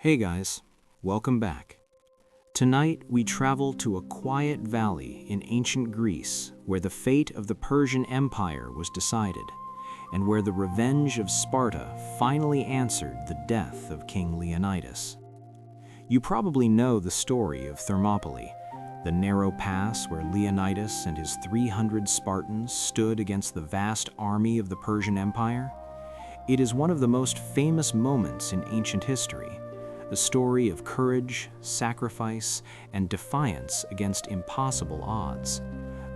Hey guys, welcome back. Tonight we travel to a quiet valley in ancient Greece where the fate of the Persian Empire was decided, and where the revenge of Sparta finally answered the death of King Leonidas. You probably know the story of Thermopylae, the narrow pass where Leonidas and his 300 Spartans stood against the vast army of the Persian Empire. It is one of the most famous moments in ancient history, a story of courage, sacrifice, and defiance against impossible odds.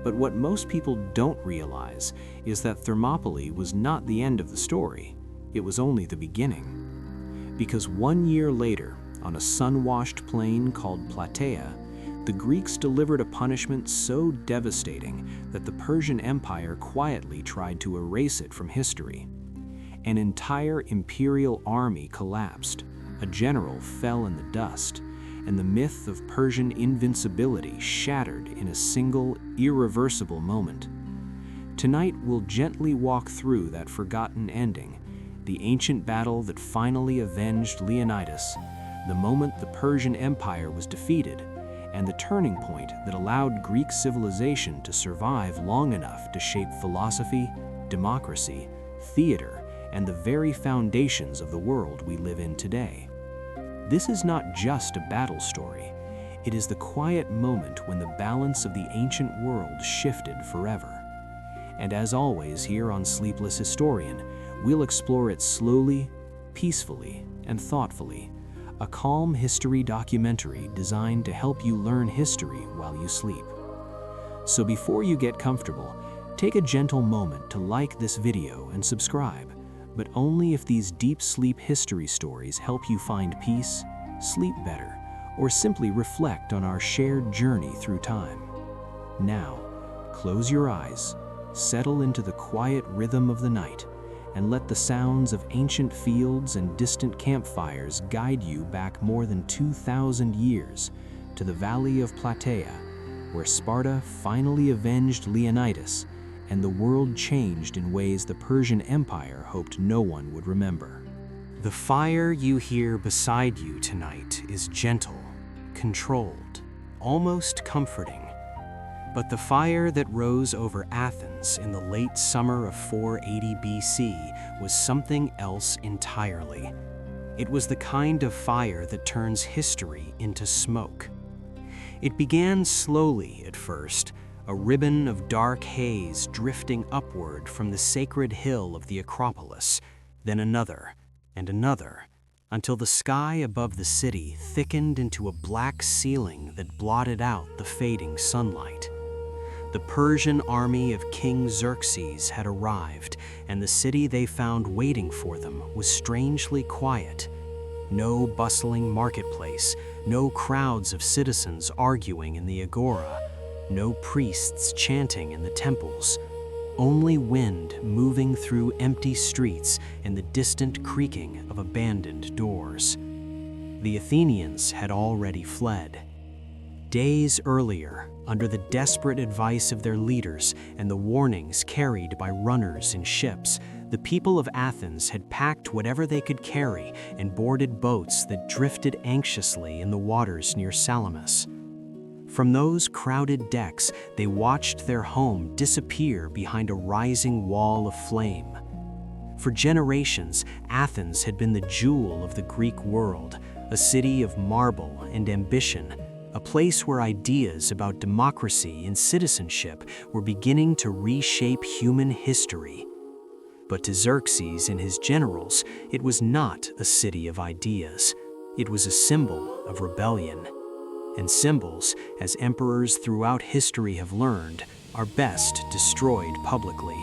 But what most people don't realize is that Thermopylae was not the end of the story. It was only the beginning. Because 1 year later, on a sun-washed plain called Plataea, the Greeks delivered a punishment so devastating that the Persian Empire quietly tried to erase it from history. An entire imperial army collapsed, a general fell in the dust, and the myth of Persian invincibility shattered in a single, irreversible moment. Tonight we'll gently walk through that forgotten ending, the ancient battle that finally avenged Leonidas, the moment the Persian Empire was defeated, and the turning point that allowed Greek civilization to survive long enough to shape philosophy, democracy, theater, and the very foundations of the world we live in today. This is not just a battle story. It is the quiet moment when the balance of the ancient world shifted forever. And as always here on Sleepless Historian, we'll explore it slowly, peacefully, and thoughtfully. A calm history documentary designed to help you learn history while you sleep. So before you get comfortable, take a gentle moment to like this video and subscribe, but only if these deep sleep history stories help you find peace, sleep better, or simply reflect on our shared journey through time. Now, close your eyes, settle into the quiet rhythm of the night, and let the sounds of ancient fields and distant campfires guide you back more than 2,000 years to the valley of Plataea, where Sparta finally avenged Leonidas and the world changed in ways the Persian Empire hoped no one would remember. The fire you hear beside you tonight is gentle, controlled, almost comforting. But the fire that rose over Athens in the late summer of 480 BC was something else entirely. It was the kind of fire that turns history into smoke. It began slowly at first, a ribbon of dark haze drifting upward from the sacred hill of the Acropolis, then another and another, until the sky above the city thickened into a black ceiling that blotted out the fading sunlight. The Persian army of King Xerxes had arrived, and the city they found waiting for them was strangely quiet. No bustling marketplace, no crowds of citizens arguing in the agora, no priests chanting in the temples, only wind moving through empty streets and the distant creaking of abandoned doors. The Athenians had already fled. Days earlier, under the desperate advice of their leaders and the warnings carried by runners in ships, the people of Athens had packed whatever they could carry and boarded boats that drifted anxiously in the waters near Salamis. From those crowded decks, they watched their home disappear behind a rising wall of flame. For generations, Athens had been the jewel of the Greek world, a city of marble and ambition, a place where ideas about democracy and citizenship were beginning to reshape human history. But to Xerxes and his generals, it was not a city of ideas. It was a symbol of rebellion. And symbols, as emperors throughout history have learned, are best destroyed publicly.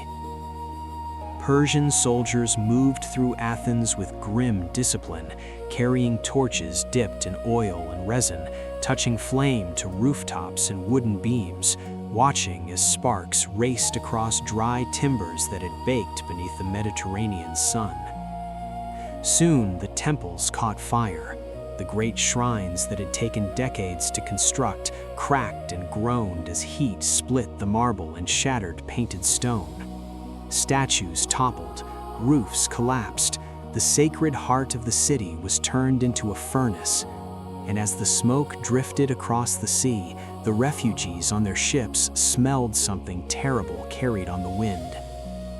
Persian soldiers moved through Athens with grim discipline, carrying torches dipped in oil and resin, touching flame to rooftops and wooden beams, watching as sparks raced across dry timbers that had baked beneath the Mediterranean sun. Soon the temples caught fire. The great shrines that had taken decades to construct cracked and groaned as heat split the marble and shattered painted stone. Statues toppled, roofs collapsed, The sacred heart of the city was turned into a furnace, and as the smoke drifted across the sea, the refugees on their ships smelled something terrible carried on the wind.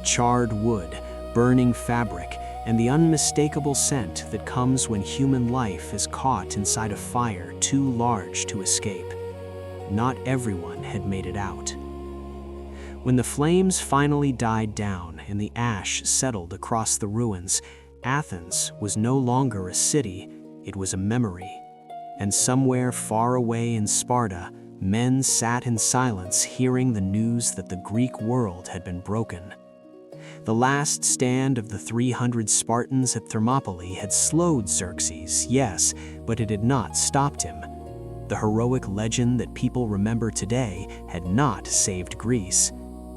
Charred wood, burning fabric, and the unmistakable scent that comes when human life is caught inside a fire too large to escape. Not everyone had made it out. When the flames finally died down and the ash settled across the ruins, Athens was no longer a city, it was a memory. And somewhere far away in Sparta, men sat in silence hearing the news that the Greek world had been broken. The last stand of the 300 Spartans at Thermopylae had slowed Xerxes, yes, but it had not stopped him. The heroic legend that people remember today had not saved Greece.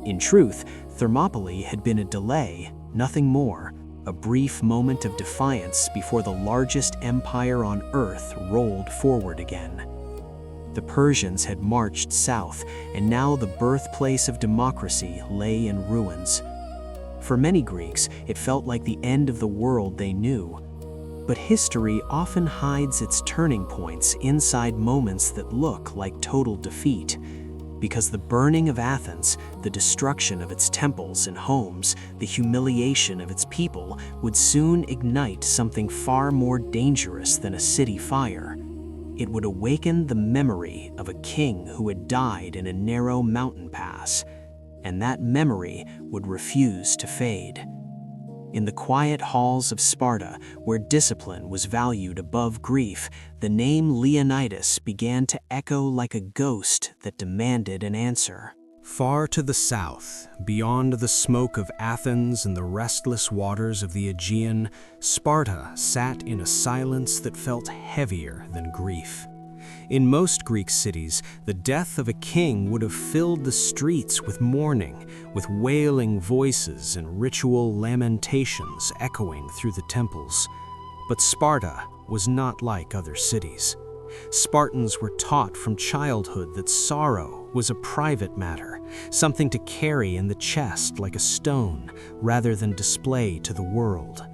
In truth, Thermopylae had been a delay, nothing more, a brief moment of defiance before the largest empire on earth rolled forward again. The Persians had marched south, and now the birthplace of democracy lay in ruins. For many Greeks, it felt like the end of the world they knew. But history often hides its turning points inside moments that look like total defeat. Because the burning of Athens, the destruction of its temples and homes, the humiliation of its people would soon ignite something far more dangerous than a city fire. It would awaken the memory of a king who had died in a narrow mountain pass, and that memory would refuse to fade. In the quiet halls of Sparta, where discipline was valued above grief, the name Leonidas began to echo like a ghost that demanded an answer. Far to the south, beyond the smoke of Athens and the restless waters of the Aegean, Sparta sat in a silence that felt heavier than grief. In most Greek cities, the death of a king would have filled the streets with mourning, with wailing voices and ritual lamentations echoing through the temples. But Sparta was not like other cities. Spartans were taught from childhood that sorrow was a private matter, something to carry in the chest like a stone, rather than display to the world.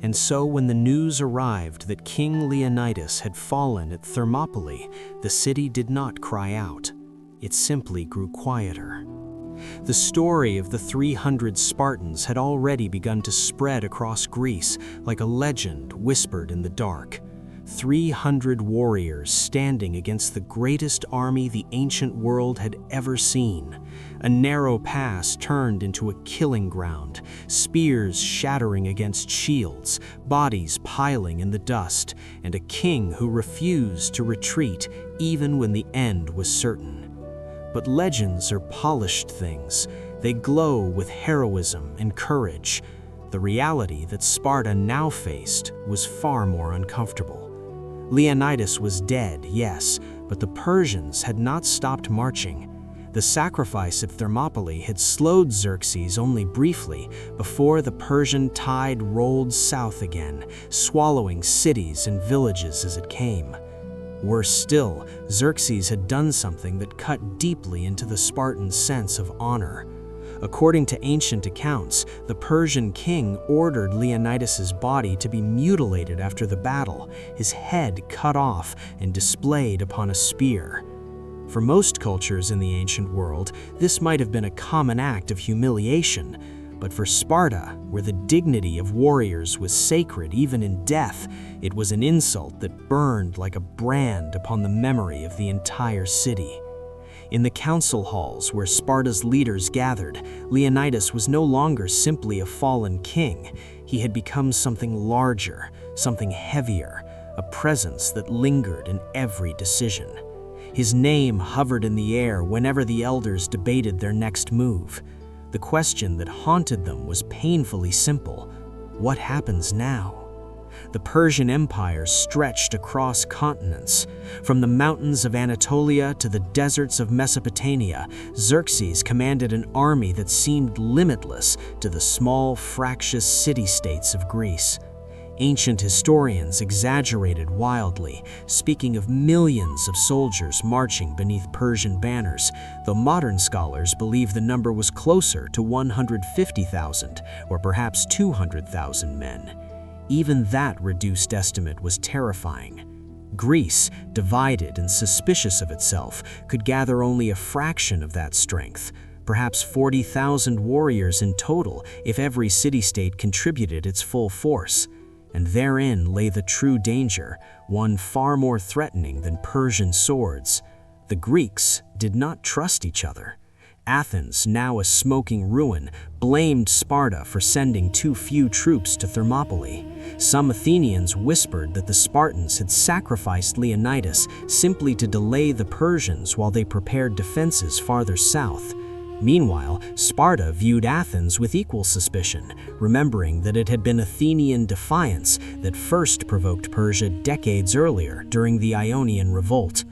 And so when the news arrived that King Leonidas had fallen at Thermopylae, the city did not cry out. It simply grew quieter. The story of the 300 Spartans had already begun to spread across Greece like a legend whispered in the dark. 300 warriors standing against the greatest army the ancient world had ever seen. A narrow pass turned into a killing ground, spears shattering against shields, bodies piling in the dust, and a king who refused to retreat even when the end was certain. But legends are polished things. They glow with heroism and courage. The reality that Sparta now faced was far more uncomfortable. Leonidas was dead, yes, but the Persians had not stopped marching. The sacrifice at Thermopylae had slowed Xerxes only briefly before the Persian tide rolled south again, swallowing cities and villages as it came. Worse still, Xerxes had done something that cut deeply into the Spartans' sense of honor. According to ancient accounts, the Persian king ordered Leonidas's body to be mutilated after the battle, his head cut off and displayed upon a spear. For most cultures in the ancient world, this might have been a common act of humiliation, but for Sparta, where the dignity of warriors was sacred even in death, it was an insult that burned like a brand upon the memory of the entire city. In the council halls where Sparta's leaders gathered, Leonidas was no longer simply a fallen king. He had become something larger, something heavier, a presence that lingered in every decision. His name hovered in the air whenever the elders debated their next move. The question that haunted them was painfully simple: what happens now? The Persian Empire stretched across continents. From the mountains of Anatolia to the deserts of Mesopotamia, Xerxes commanded an army that seemed limitless to the small, fractious city-states of Greece. Ancient historians exaggerated wildly, speaking of millions of soldiers marching beneath Persian banners, though modern scholars believe the number was closer to 150,000 or perhaps 200,000 men. Even that reduced estimate was terrifying. Greece, divided and suspicious of itself, could gather only a fraction of that strength, perhaps 40,000 warriors in total if every city-state contributed its full force. And therein lay the true danger, one far more threatening than Persian swords. The Greeks did not trust each other. Athens, now a smoking ruin, blamed Sparta for sending too few troops to Thermopylae. Some Athenians whispered that the Spartans had sacrificed Leonidas simply to delay the Persians while they prepared defenses farther south. Meanwhile, Sparta viewed Athens with equal suspicion, remembering that it had been Athenian defiance that first provoked Persia decades earlier during the Ionian Revolt.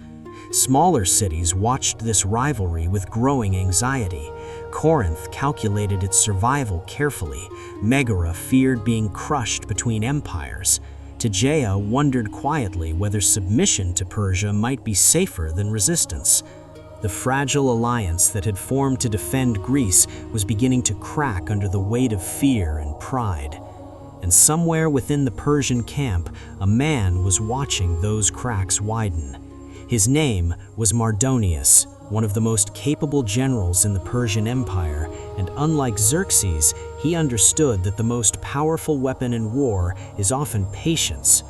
Smaller cities watched this rivalry with growing anxiety. Corinth calculated its survival carefully. Megara feared being crushed between empires. Tegea wondered quietly whether submission to Persia might be safer than resistance. The fragile alliance that had formed to defend Greece was beginning to crack under the weight of fear and pride. And somewhere within the Persian camp, a man was watching those cracks widen. His name was Mardonius, one of the most capable generals in the Persian Empire, and unlike Xerxes, he understood that the most powerful weapon in war is often patience.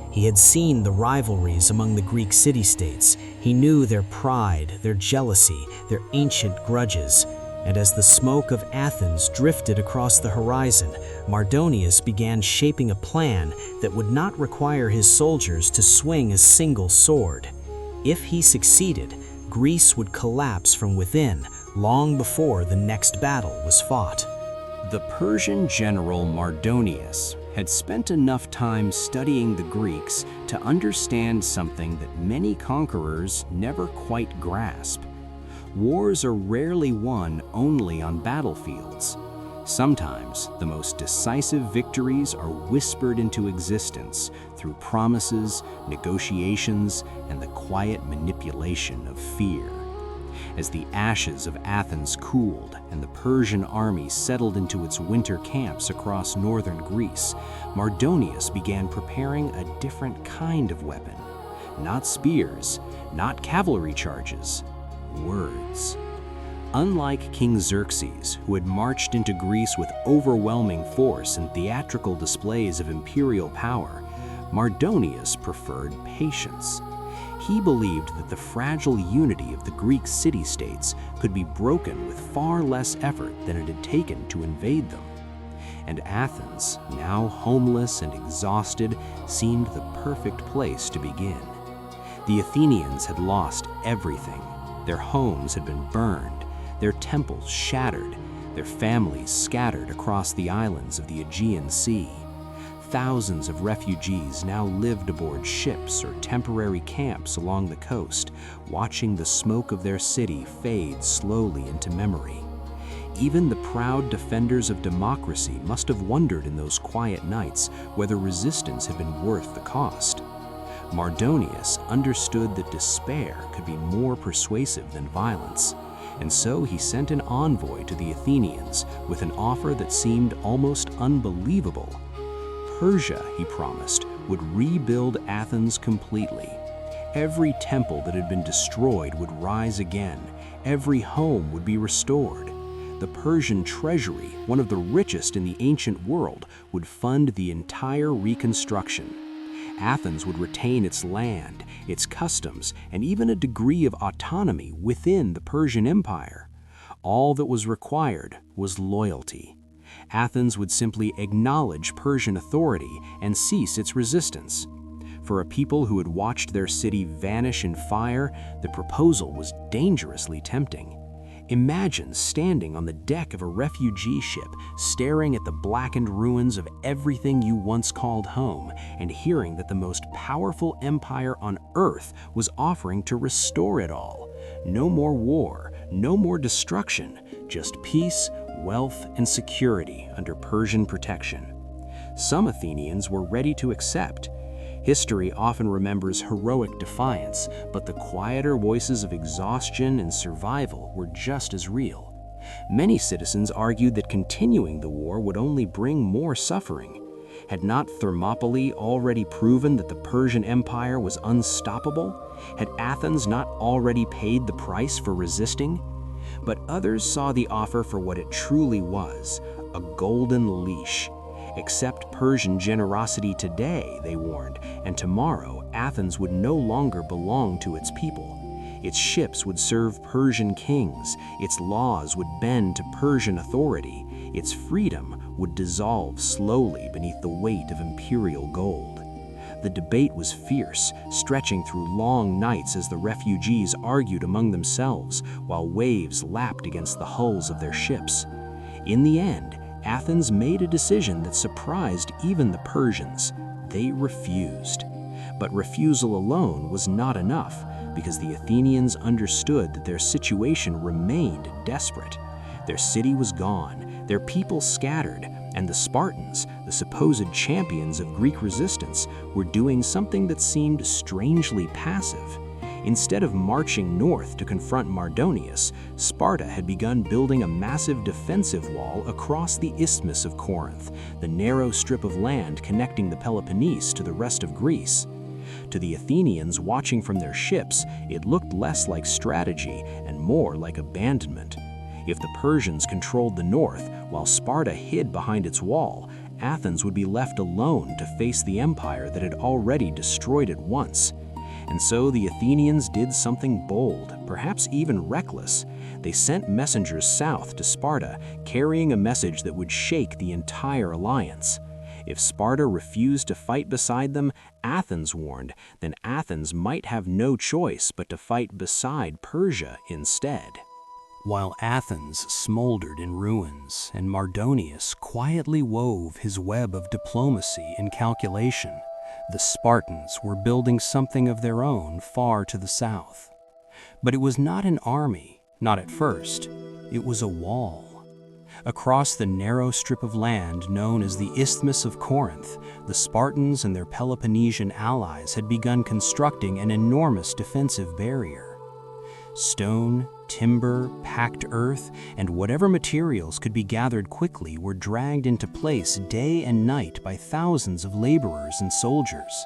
He had seen the rivalries among the Greek city-states. He knew their pride, their jealousy, their ancient grudges. And as the smoke of Athens drifted across the horizon, Mardonius began shaping a plan that would not require his soldiers to swing a single sword. If he succeeded, Greece would collapse from within long before the next battle was fought. The Persian general Mardonius had spent enough time studying the Greeks to understand something that many conquerors never quite grasp. Wars are rarely won only on battlefields. Sometimes the most decisive victories are whispered into existence through promises, negotiations, and the quiet manipulation of fear. As the ashes of Athens cooled and the Persian army settled into its winter camps across northern Greece, Mardonius began preparing a different kind of weapon. Not spears, not cavalry charges, words. Unlike King Xerxes, who had marched into Greece with overwhelming force and theatrical displays of imperial power, Mardonius preferred patience. He believed that the fragile unity of the Greek city-states could be broken with far less effort than it had taken to invade them. And Athens, now homeless and exhausted, seemed the perfect place to begin. The Athenians had lost everything. Their homes had been burned, their temples shattered, their families scattered across the islands of the Aegean Sea. Thousands of refugees now lived aboard ships or temporary camps along the coast, watching the smoke of their city fade slowly into memory. Even the proud defenders of democracy must have wondered in those quiet nights whether resistance had been worth the cost. Mardonius understood that despair could be more persuasive than violence, and so he sent an envoy to the Athenians with an offer that seemed almost unbelievable. Persia, he promised, would rebuild Athens completely. Every temple that had been destroyed would rise again. Every home would be restored. The Persian treasury, one of the richest in the ancient world, would fund the entire reconstruction. Athens would retain its land, its customs, and even a degree of autonomy within the Persian Empire. All that was required was loyalty. Athens would simply acknowledge Persian authority and cease its resistance. For a people who had watched their city vanish in fire, the proposal was dangerously tempting. Imagine standing on the deck of a refugee ship, staring at the blackened ruins of everything you once called home, and hearing that the most powerful empire on earth was offering to restore it all. No more war, no more destruction, just peace, wealth, and security under Persian protection. Some Athenians were ready to accept. History often remembers heroic defiance, but the quieter voices of exhaustion and survival were just as real. Many citizens argued that continuing the war would only bring more suffering. Had not Thermopylae already proven that the Persian Empire was unstoppable? Had Athens not already paid the price for resisting? But others saw the offer for what it truly was, a golden leash. Accept Persian generosity today, they warned, and tomorrow Athens would no longer belong to its people. Its ships would serve Persian kings, its laws would bend to Persian authority, its freedom would dissolve slowly beneath the weight of imperial gold. The debate was fierce, stretching through long nights as the refugees argued among themselves while waves lapped against the hulls of their ships. In the end, Athens made a decision that surprised even the Persians. They refused. But refusal alone was not enough, because the Athenians understood that their situation remained desperate. Their city was gone, their people scattered, and the Spartans, the supposed champions of Greek resistance, were doing something that seemed strangely passive. Instead of marching north to confront Mardonius, Sparta had begun building a massive defensive wall across the Isthmus of Corinth, the narrow strip of land connecting the Peloponnese to the rest of Greece. To the Athenians watching from their ships, it looked less like strategy and more like abandonment. If the Persians controlled the north, while Sparta hid behind its wall, Athens would be left alone to face the empire that had already destroyed it once. And so the Athenians did something bold, perhaps even reckless. They sent messengers south to Sparta, carrying a message that would shake the entire alliance. If Sparta refused to fight beside them, Athens warned, then Athens might have no choice but to fight beside Persia instead. While Athens smoldered in ruins and Mardonius quietly wove his web of diplomacy and calculation, the Spartans were building something of their own far to the south. But it was not an army, not at first. It was a wall. Across the narrow strip of land known as the Isthmus of Corinth, the Spartans and their Peloponnesian allies had begun constructing an enormous defensive barrier. Stone, timber, packed earth, and whatever materials could be gathered quickly were dragged into place day and night by thousands of laborers and soldiers.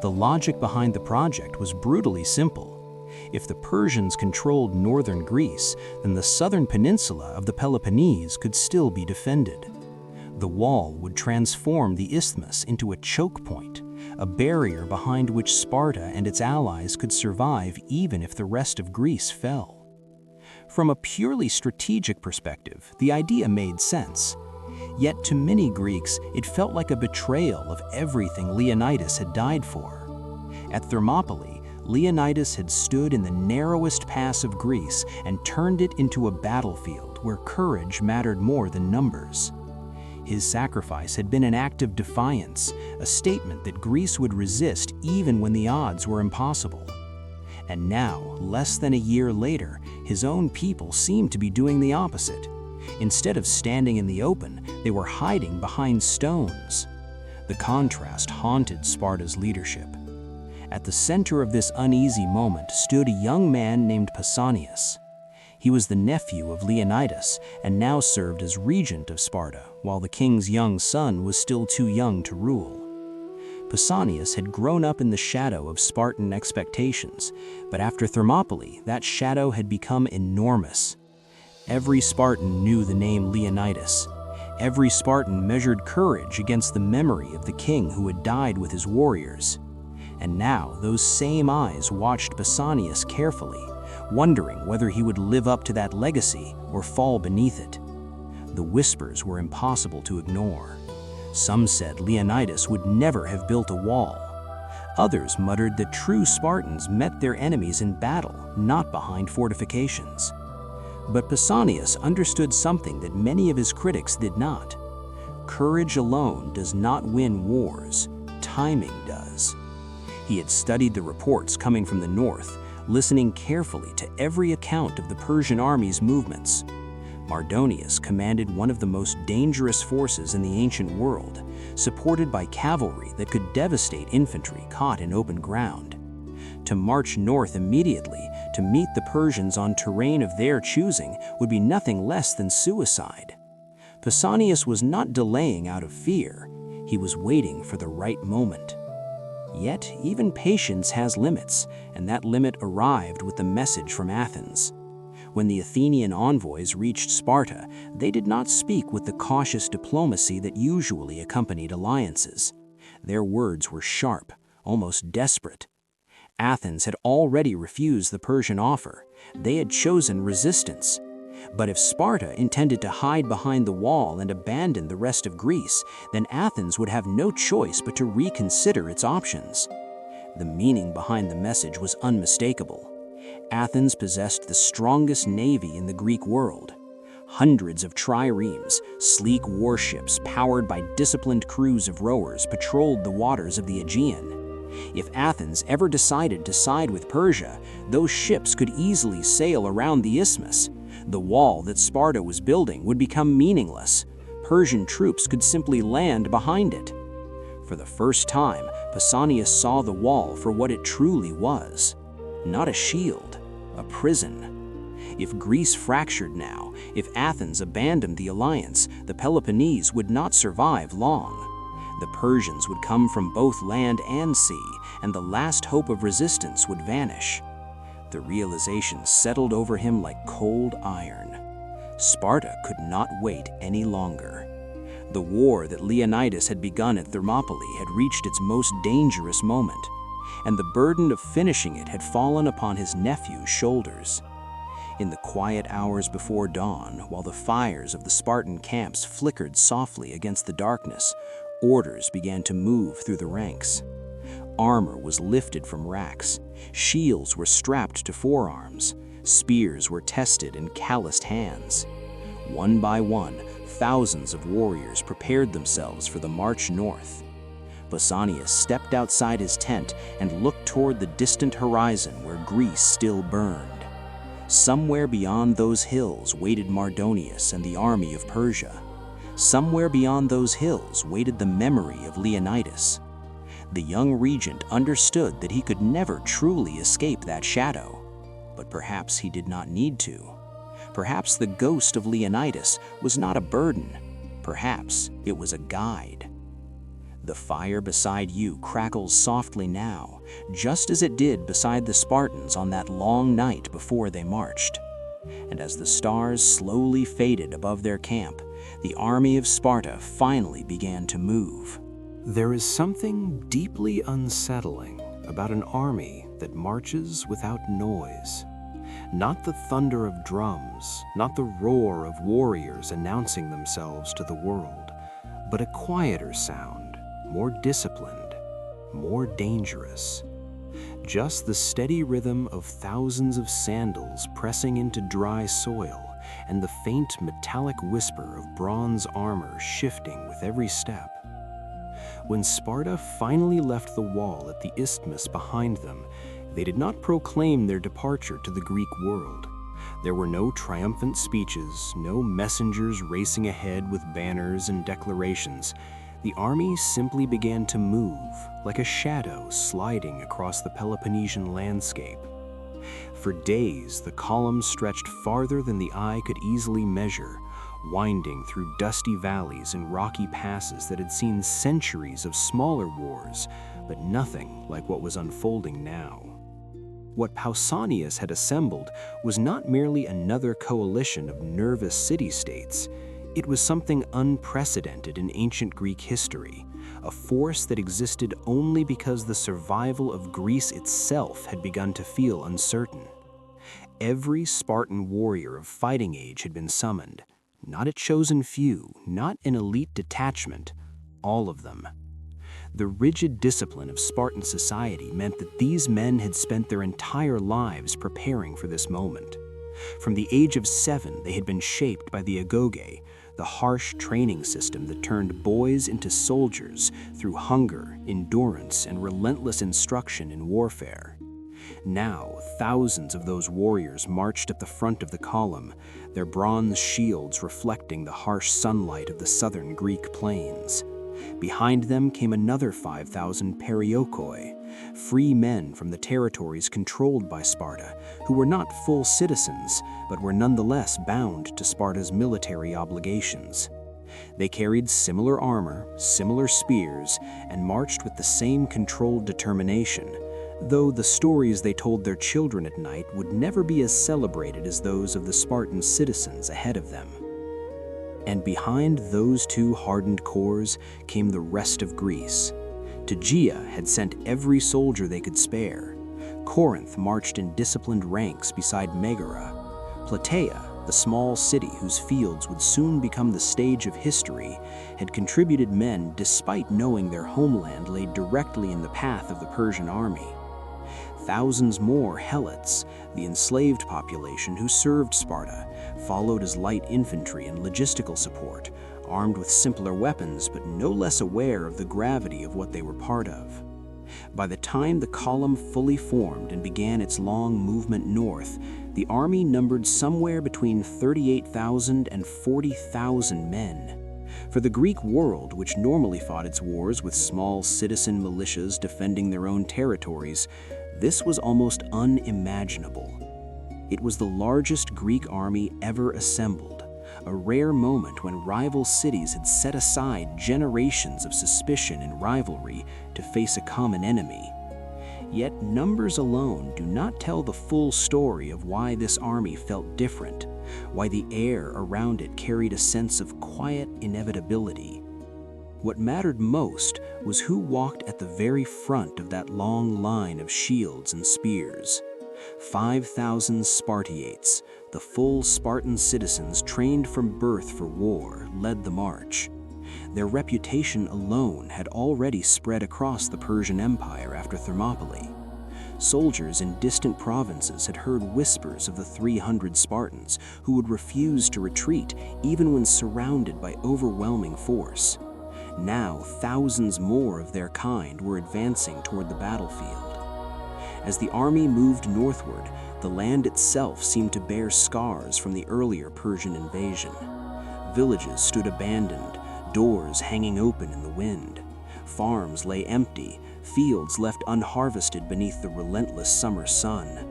The logic behind the project was brutally simple. If the Persians controlled northern Greece, then the southern peninsula of the Peloponnese could still be defended. The wall would transform the isthmus into a choke point, a barrier behind which Sparta and its allies could survive even if the rest of Greece fell. From a purely strategic perspective, the idea made sense. Yet to many Greeks, it felt like a betrayal of everything Leonidas had died for. At Thermopylae, Leonidas had stood in the narrowest pass of Greece and turned it into a battlefield where courage mattered more than numbers. His sacrifice had been an act of defiance, a statement that Greece would resist even when the odds were impossible. And now, less than a year later, his own people seemed to be doing the opposite. Instead of standing in the open, they were hiding behind stones. The contrast haunted Sparta's leadership. At the center of this uneasy moment stood a young man named Pausanias. He was the nephew of Leonidas and now served as regent of Sparta, while the king's young son was still too young to rule. Pausanias had grown up in the shadow of Spartan expectations, but after Thermopylae, that shadow had become enormous. Every Spartan knew the name Leonidas. Every Spartan measured courage against the memory of the king who had died with his warriors. And now those same eyes watched Pausanias carefully, wondering whether he would live up to that legacy or fall beneath it. The whispers were impossible to ignore. Some said Leonidas would never have built a wall. Others muttered that true Spartans met their enemies in battle, not behind fortifications. But Pausanias understood something that many of his critics did not. Courage alone does not win wars, timing does. He had studied the reports coming from the north, listening carefully to every account of the Persian army's movements. Mardonius commanded one of the most dangerous forces in the ancient world, supported by cavalry that could devastate infantry caught in open ground. To march north immediately to meet the Persians on terrain of their choosing would be nothing less than suicide. Pausanias was not delaying out of fear. He was waiting for the right moment. Yet, even patience has limits, and that limit arrived with the message from Athens. When the Athenian envoys reached Sparta, they did not speak with the cautious diplomacy that usually accompanied alliances. Their words were sharp, almost desperate. Athens had already refused the Persian offer. They had chosen resistance. But if Sparta intended to hide behind the wall and abandon the rest of Greece, then Athens would have no choice but to reconsider its options. The meaning behind the message was unmistakable. Athens possessed the strongest navy in the Greek world. Hundreds of triremes, sleek warships powered by disciplined crews of rowers, patrolled the waters of the Aegean. If Athens ever decided to side with Persia, those ships could easily sail around the isthmus. The wall that Sparta was building would become meaningless. Persian troops could simply land behind it. For the first time, Pausanias saw the wall for what it truly was. Not a shield, a prison. If Greece fractured now, if Athens abandoned the alliance, the Peloponnese would not survive long. The Persians would come from both land and sea, and the last hope of resistance would vanish. The realization settled over him like cold iron. Sparta could not wait any longer. The war that Leonidas had begun at Thermopylae had reached its most dangerous moment, and the burden of finishing it had fallen upon his nephew's shoulders. In the quiet hours before dawn, while the fires of the Spartan camps flickered softly against the darkness, orders began to move through the ranks. Armor was lifted from racks, shields were strapped to forearms, spears were tested in calloused hands. One by one, thousands of warriors prepared themselves for the march north. Pausanias stepped outside his tent and looked toward the distant horizon where Greece still burned. Somewhere beyond those hills waited Mardonius and the army of Persia. Somewhere beyond those hills waited the memory of Leonidas. The young regent understood that he could never truly escape that shadow. But perhaps he did not need to. Perhaps the ghost of Leonidas was not a burden. Perhaps it was a guide. The fire beside you crackles softly now, just as it did beside the Spartans on that long night before they marched. And as the stars slowly faded above their camp, the army of Sparta finally began to move. There is something deeply unsettling about an army that marches without noise. Not the thunder of drums, not the roar of warriors announcing themselves to the world, but a quieter sound, more disciplined, more dangerous. Just the steady rhythm of thousands of sandals pressing into dry soil and the faint metallic whisper of bronze armor shifting with every step. When Sparta finally left the wall at the isthmus behind them, they did not proclaim their departure to the Greek world. There were no triumphant speeches, no messengers racing ahead with banners and declarations. The army simply began to move, like a shadow sliding across the Peloponnesian landscape. For days, the columns stretched farther than the eye could easily measure, winding through dusty valleys and rocky passes that had seen centuries of smaller wars, but nothing like what was unfolding now. What Pausanias had assembled was not merely another coalition of nervous city-states. It was something unprecedented in ancient Greek history, a force that existed only because the survival of Greece itself had begun to feel uncertain. Every Spartan warrior of fighting age had been summoned, not a chosen few, not an elite detachment, all of them. The rigid discipline of Spartan society meant that these men had spent their entire lives preparing for this moment. From the age of 7, they had been shaped by the agoge, the harsh training system that turned boys into soldiers through hunger, endurance, and relentless instruction in warfare. Now, thousands of those warriors marched at the front of the column, their bronze shields reflecting the harsh sunlight of the southern Greek plains. Behind them came another 5,000 periokoi, free men from the territories controlled by Sparta, who were not full citizens, but were nonetheless bound to Sparta's military obligations. They carried similar armor, similar spears, and marched with the same controlled determination, though the stories they told their children at night would never be as celebrated as those of the Spartan citizens ahead of them. And behind those two hardened cores came the rest of Greece. Tegea had sent every soldier they could spare. Corinth marched in disciplined ranks beside Megara. Plataea, the small city whose fields would soon become the stage of history, had contributed men despite knowing their homeland lay directly in the path of the Persian army. Thousands more Helots, the enslaved population who served Sparta, followed as light infantry and logistical support, armed with simpler weapons but no less aware of the gravity of what they were part of. By the time the column fully formed and began its long movement north, the army numbered somewhere between 38,000 and 40,000 men. For the Greek world, which normally fought its wars with small citizen militias defending their own territories, this was almost unimaginable. It was the largest Greek army ever assembled, a rare moment when rival cities had set aside generations of suspicion and rivalry to face a common enemy. Yet numbers alone do not tell the full story of why this army felt different, why the air around it carried a sense of quiet inevitability. What mattered most was who walked at the very front of that long line of shields and spears. 5,000 Spartiates, the full Spartan citizens trained from birth for war, led the march. Their reputation alone had already spread across the Persian Empire after Thermopylae. Soldiers in distant provinces had heard whispers of the 300 Spartans who would refuse to retreat even when surrounded by overwhelming force. Now, thousands more of their kind were advancing toward the battlefield. As the army moved northward, the land itself seemed to bear scars from the earlier Persian invasion. Villages stood abandoned, doors hanging open in the wind. Farms lay empty, fields left unharvested beneath the relentless summer sun.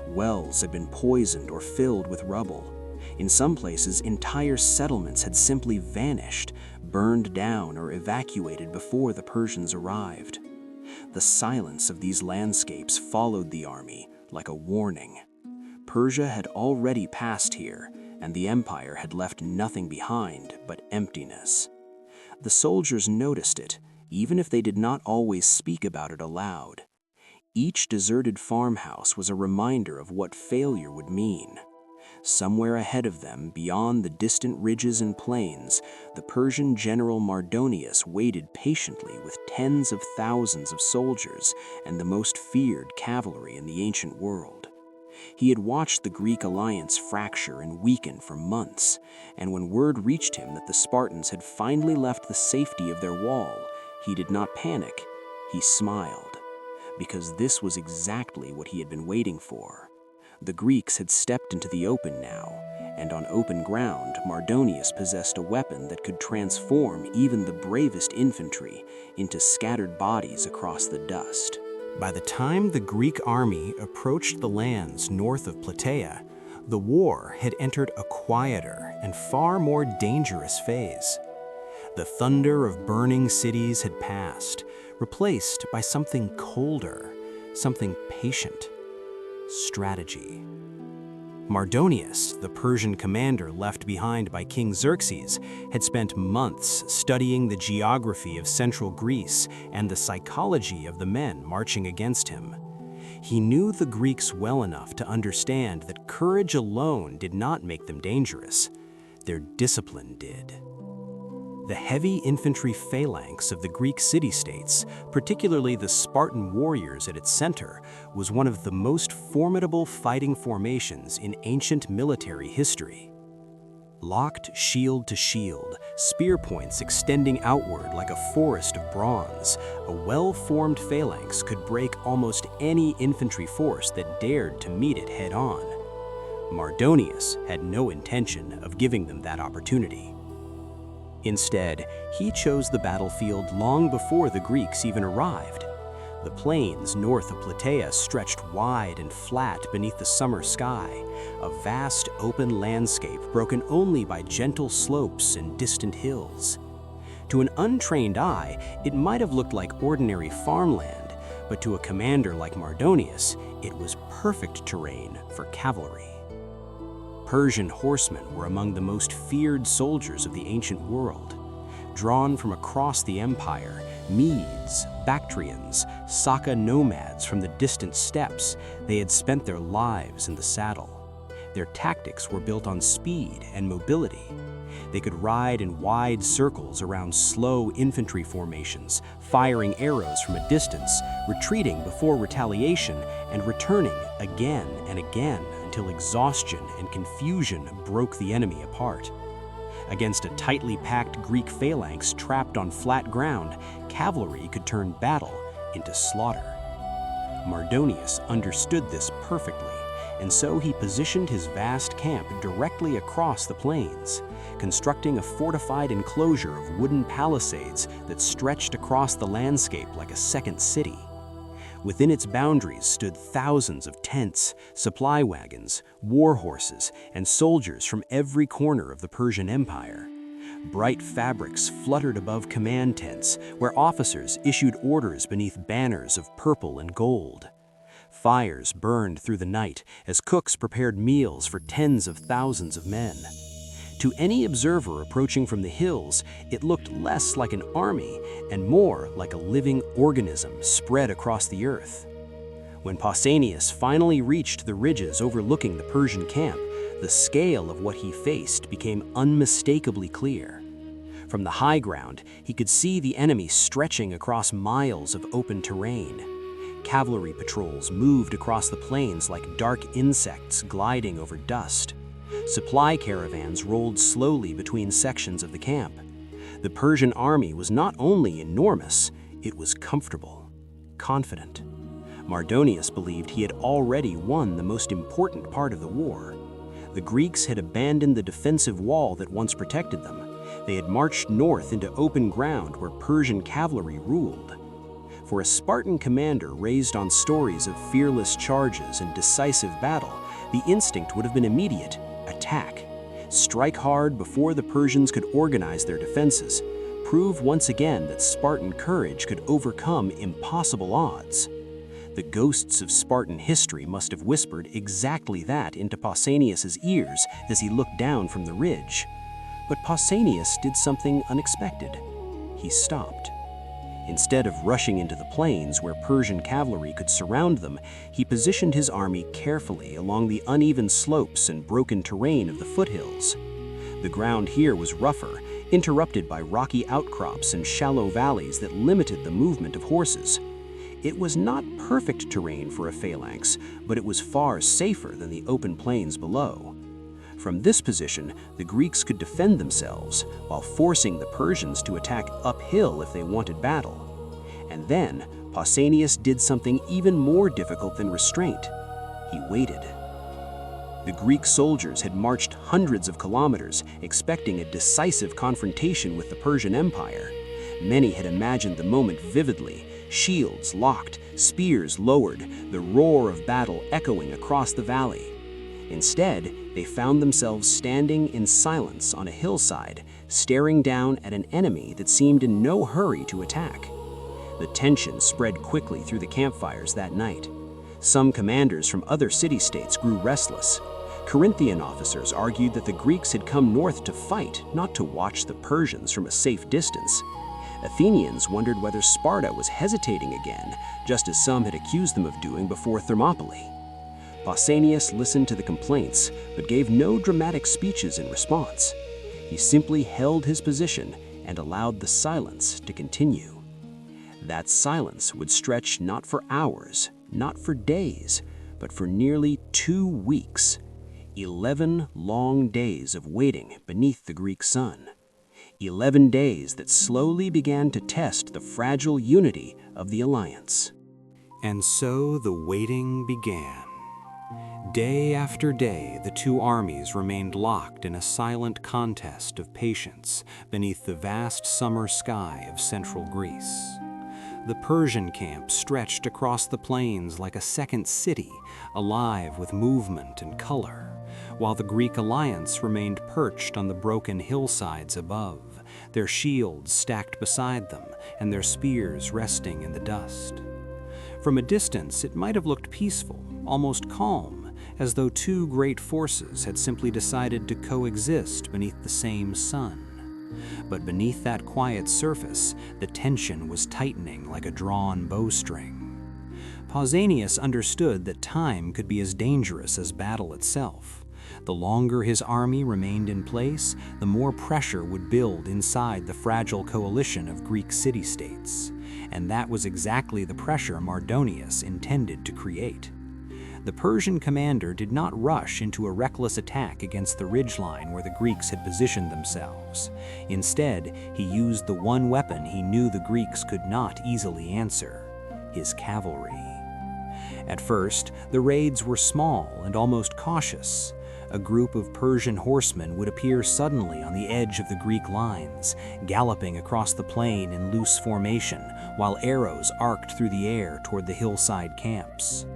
Wells had been poisoned or filled with rubble. In some places, entire settlements had simply vanished, burned down or evacuated before the Persians arrived. The silence of these landscapes followed the army like a warning. Persia had already passed here, and the empire had left nothing behind but emptiness. The soldiers noticed it, even if they did not always speak about it aloud. Each deserted farmhouse was a reminder of what failure would mean. Somewhere ahead of them, beyond the distant ridges and plains, the Persian general Mardonius waited patiently with tens of thousands of soldiers and the most feared cavalry in the ancient world. He had watched the Greek alliance fracture and weaken for months, and when word reached him that the Spartans had finally left the safety of their wall, he did not panic. He smiled, because this was exactly what he had been waiting for. The Greeks had stepped into the open now, and on open ground, Mardonius possessed a weapon that could transform even the bravest infantry into scattered bodies across the dust. By the time the Greek army approached the lands north of Plataea, the war had entered a quieter and far more dangerous phase. The thunder of burning cities had passed, replaced by something colder, something patient. Strategy. Mardonius, the Persian commander left behind by King Xerxes, had spent months studying the geography of central Greece and the psychology of the men marching against him. He knew the Greeks well enough to understand that courage alone did not make them dangerous. Their discipline did. The heavy infantry phalanx of the Greek city-states, particularly the Spartan warriors at its center, was one of the most formidable fighting formations in ancient military history. Locked shield to shield, spear points extending outward like a forest of bronze, a well-formed phalanx could break almost any infantry force that dared to meet it head-on. Mardonius had no intention of giving them that opportunity. Instead, he chose the battlefield long before the Greeks even arrived. The plains north of Plataea stretched wide and flat beneath the summer sky, a vast open landscape broken only by gentle slopes and distant hills. To an untrained eye, it might have looked like ordinary farmland, but to a commander like Mardonius, it was perfect terrain for cavalry. Persian horsemen were among the most feared soldiers of the ancient world. Drawn from across the empire, Medes, Bactrians, Saka nomads from the distant steppes, they had spent their lives in the saddle. Their tactics were built on speed and mobility. They could ride in wide circles around slow infantry formations, firing arrows from a distance, retreating before retaliation, and returning again and again until exhaustion and confusion broke the enemy apart. Against a tightly packed Greek phalanx trapped on flat ground, cavalry could turn battle into slaughter. Mardonius understood this perfectly, and so he positioned his vast camp directly across the plains, constructing a fortified enclosure of wooden palisades that stretched across the landscape like a second city. Within its boundaries stood thousands of tents, supply wagons, war horses, and soldiers from every corner of the Persian Empire. Bright fabrics fluttered above command tents, where officers issued orders beneath banners of purple and gold. Fires burned through the night as cooks prepared meals for tens of thousands of men. To any observer approaching from the hills, it looked less like an army and more like a living organism spread across the earth. When Pausanias finally reached the ridges overlooking the Persian camp, the scale of what he faced became unmistakably clear. From the high ground, he could see the enemy stretching across miles of open terrain. Cavalry patrols moved across the plains like dark insects gliding over dust. Supply caravans rolled slowly between sections of the camp. The Persian army was not only enormous, it was comfortable, confident. Mardonius believed he had already won the most important part of the war. The Greeks had abandoned the defensive wall that once protected them. They had marched north into open ground where Persian cavalry ruled. For a Spartan commander raised on stories of fearless charges and decisive battle, the instinct would have been immediate: attack. Strike hard before the Persians could organize their defenses. Prove once again that Spartan courage could overcome impossible odds. The ghosts of Spartan history must have whispered exactly that into Pausanias' ears as he looked down from the ridge. But Pausanias did something unexpected. He stopped. Instead of rushing into the plains where Persian cavalry could surround them, he positioned his army carefully along the uneven slopes and broken terrain of the foothills. The ground here was rougher, interrupted by rocky outcrops and shallow valleys that limited the movement of horses. It was not perfect terrain for a phalanx, but it was far safer than the open plains below. From this position, the Greeks could defend themselves while forcing the Persians to attack uphill if they wanted battle. And then, Pausanias did something even more difficult than restraint. He waited. The Greek soldiers had marched hundreds of kilometers, expecting a decisive confrontation with the Persian Empire. Many had imagined the moment vividly: shields locked, spears lowered, the roar of battle echoing across the valley. Instead, they found themselves standing in silence on a hillside, staring down at an enemy that seemed in no hurry to attack. The tension spread quickly through the campfires that night. Some commanders from other city-states grew restless. Corinthian officers argued that the Greeks had come north to fight, not to watch the Persians from a safe distance. Athenians wondered whether Sparta was hesitating again, just as some had accused them of doing before Thermopylae. Pausanias listened to the complaints, but gave no dramatic speeches in response. He simply held his position and allowed the silence to continue. That silence would stretch not for hours, not for days, but for nearly 2 weeks. 11 long days of waiting beneath the Greek sun. 11 days that slowly began to test the fragile unity of the alliance. And so the waiting began. Day after day, the two armies remained locked in a silent contest of patience beneath the vast summer sky of central Greece. The Persian camp stretched across the plains like a second city, alive with movement and color, while the Greek alliance remained perched on the broken hillsides above, their shields stacked beside them and their spears resting in the dust. From a distance, it might have looked peaceful, almost calm, as though two great forces had simply decided to coexist beneath the same sun. But beneath that quiet surface, the tension was tightening like a drawn bowstring. Pausanias understood that time could be as dangerous as battle itself. The longer his army remained in place, the more pressure would build inside the fragile coalition of Greek city-states. And that was exactly the pressure Mardonius intended to create. The Persian commander did not rush into a reckless attack against the ridgeline where the Greeks had positioned themselves. Instead, he used the one weapon he knew the Greeks could not easily answer: his cavalry. At first, the raids were small and almost cautious. A group of Persian horsemen would appear suddenly on the edge of the Greek lines, galloping across the plain in loose formation, while arrows arced through the air toward the hillside camps.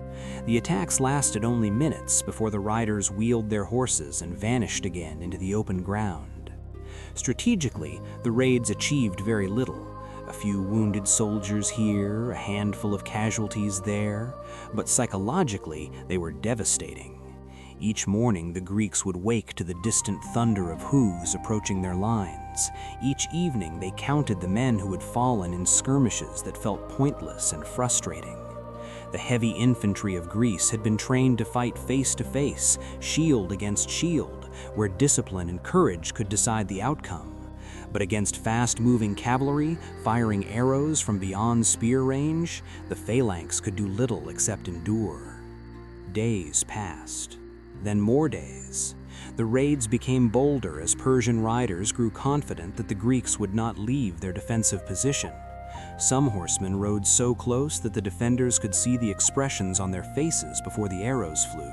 The attacks lasted only minutes before the riders wheeled their horses and vanished again into the open ground. Strategically, the raids achieved very little. A few wounded soldiers here, a handful of casualties there, but psychologically they were devastating. Each morning the Greeks would wake to the distant thunder of hooves approaching their lines. Each evening they counted the men who had fallen in skirmishes that felt pointless and frustrating. The heavy infantry of Greece had been trained to fight face to face, shield against shield, where discipline and courage could decide the outcome. But against fast-moving cavalry, firing arrows from beyond spear range, the phalanx could do little except endure. Days passed, then more days. The raids became bolder as Persian riders grew confident that the Greeks would not leave their defensive position. Some horsemen rode so close that the defenders could see the expressions on their faces before the arrows flew.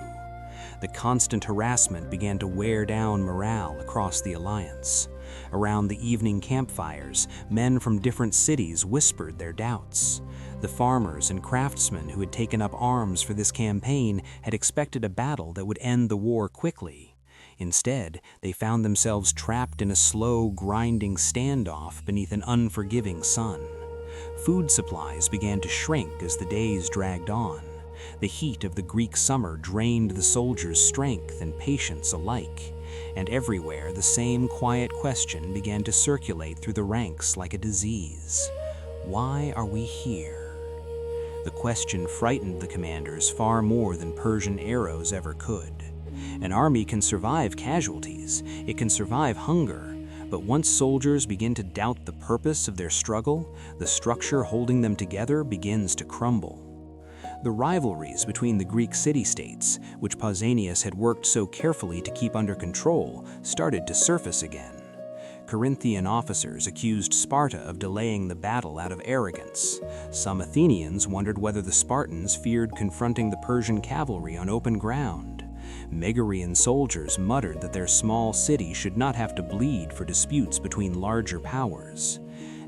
The constant harassment began to wear down morale across the alliance. Around the evening campfires, men from different cities whispered their doubts. The farmers and craftsmen who had taken up arms for this campaign had expected a battle that would end the war quickly. Instead, they found themselves trapped in a slow, grinding standoff beneath an unforgiving sun. Food supplies began to shrink as the days dragged on. The heat of the Greek summer drained the soldiers' strength and patience alike, and everywhere the same quiet question began to circulate through the ranks like a disease. Why are we here? The question frightened the commanders far more than Persian arrows ever could. An army can survive casualties, it can survive hunger, but once soldiers begin to doubt the purpose of their struggle, the structure holding them together begins to crumble. The rivalries between the Greek city-states, which Pausanias had worked so carefully to keep under control, started to surface again. Corinthian officers accused Sparta of delaying the battle out of arrogance. Some Athenians wondered whether the Spartans feared confronting the Persian cavalry on open ground. Megarian soldiers muttered that their small city should not have to bleed for disputes between larger powers.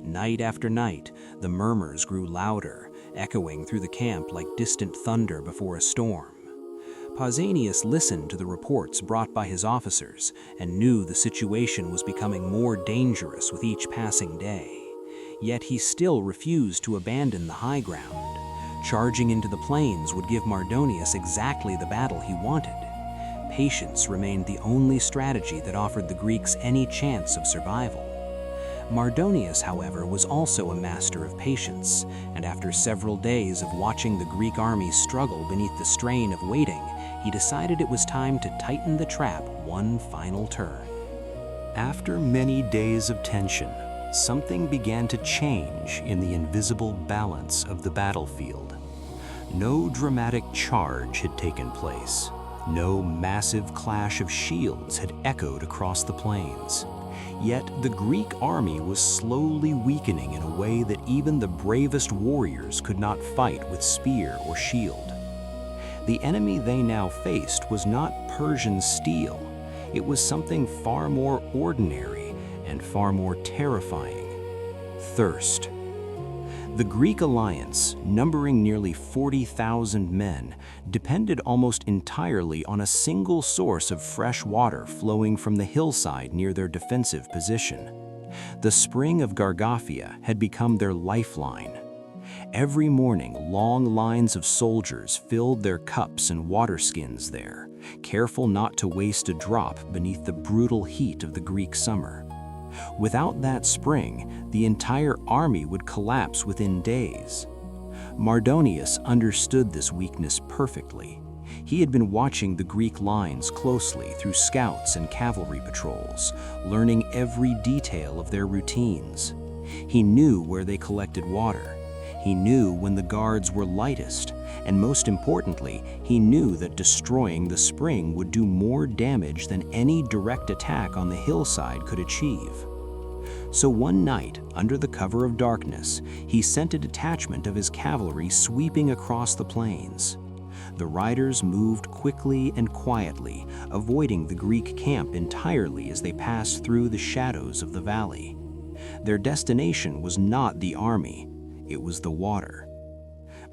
Night after night, the murmurs grew louder, echoing through the camp like distant thunder before a storm. Pausanias listened to the reports brought by his officers and knew the situation was becoming more dangerous with each passing day. Yet he still refused to abandon the high ground. Charging into the plains would give Mardonius exactly the battle he wanted. Patience remained the only strategy that offered the Greeks any chance of survival. Mardonius, however, was also a master of patience, and after several days of watching the Greek army struggle beneath the strain of waiting, he decided it was time to tighten the trap one final turn. After many days of tension, something began to change in the invisible balance of the battlefield. No dramatic charge had taken place. No massive clash of shields had echoed across the plains. Yet the Greek army was slowly weakening in a way that even the bravest warriors could not fight with spear or shield. The enemy they now faced was not Persian steel. It was something far more ordinary and far more terrifying: thirst. The Greek alliance, numbering nearly 40,000 men, depended almost entirely on a single source of fresh water flowing from the hillside near their defensive position. The spring of Gargaphia had become their lifeline. Every morning, long lines of soldiers filled their cups and water skins there, careful not to waste a drop beneath the brutal heat of the Greek summer. Without that spring, the entire army would collapse within days. Mardonius understood this weakness perfectly. He had been watching the Greek lines closely through scouts and cavalry patrols, learning every detail of their routines. He knew where they collected water. He knew when the guards were lightest, and most importantly, he knew that destroying the spring would do more damage than any direct attack on the hillside could achieve. So one night, under the cover of darkness, he sent a detachment of his cavalry sweeping across the plains. The riders moved quickly and quietly, avoiding the Greek camp entirely as they passed through the shadows of the valley. Their destination was not the army, it was the water.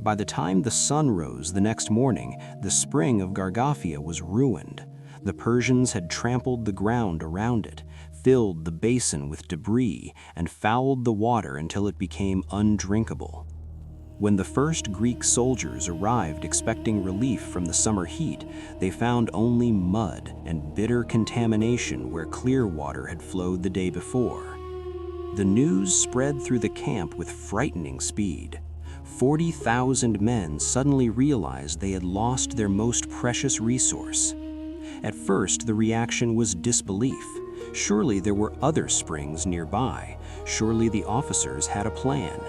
By the time the sun rose the next morning, the spring of Gargaphia was ruined. The Persians had trampled the ground around it, filled the basin with debris, and fouled the water until it became undrinkable. When the first Greek soldiers arrived expecting relief from the summer heat, they found only mud and bitter contamination where clear water had flowed the day before. The news spread through the camp with frightening speed. 40,000 men suddenly realized they had lost their most precious resource. At first, the reaction was disbelief. Surely there were other springs nearby. Surely the officers had a plan.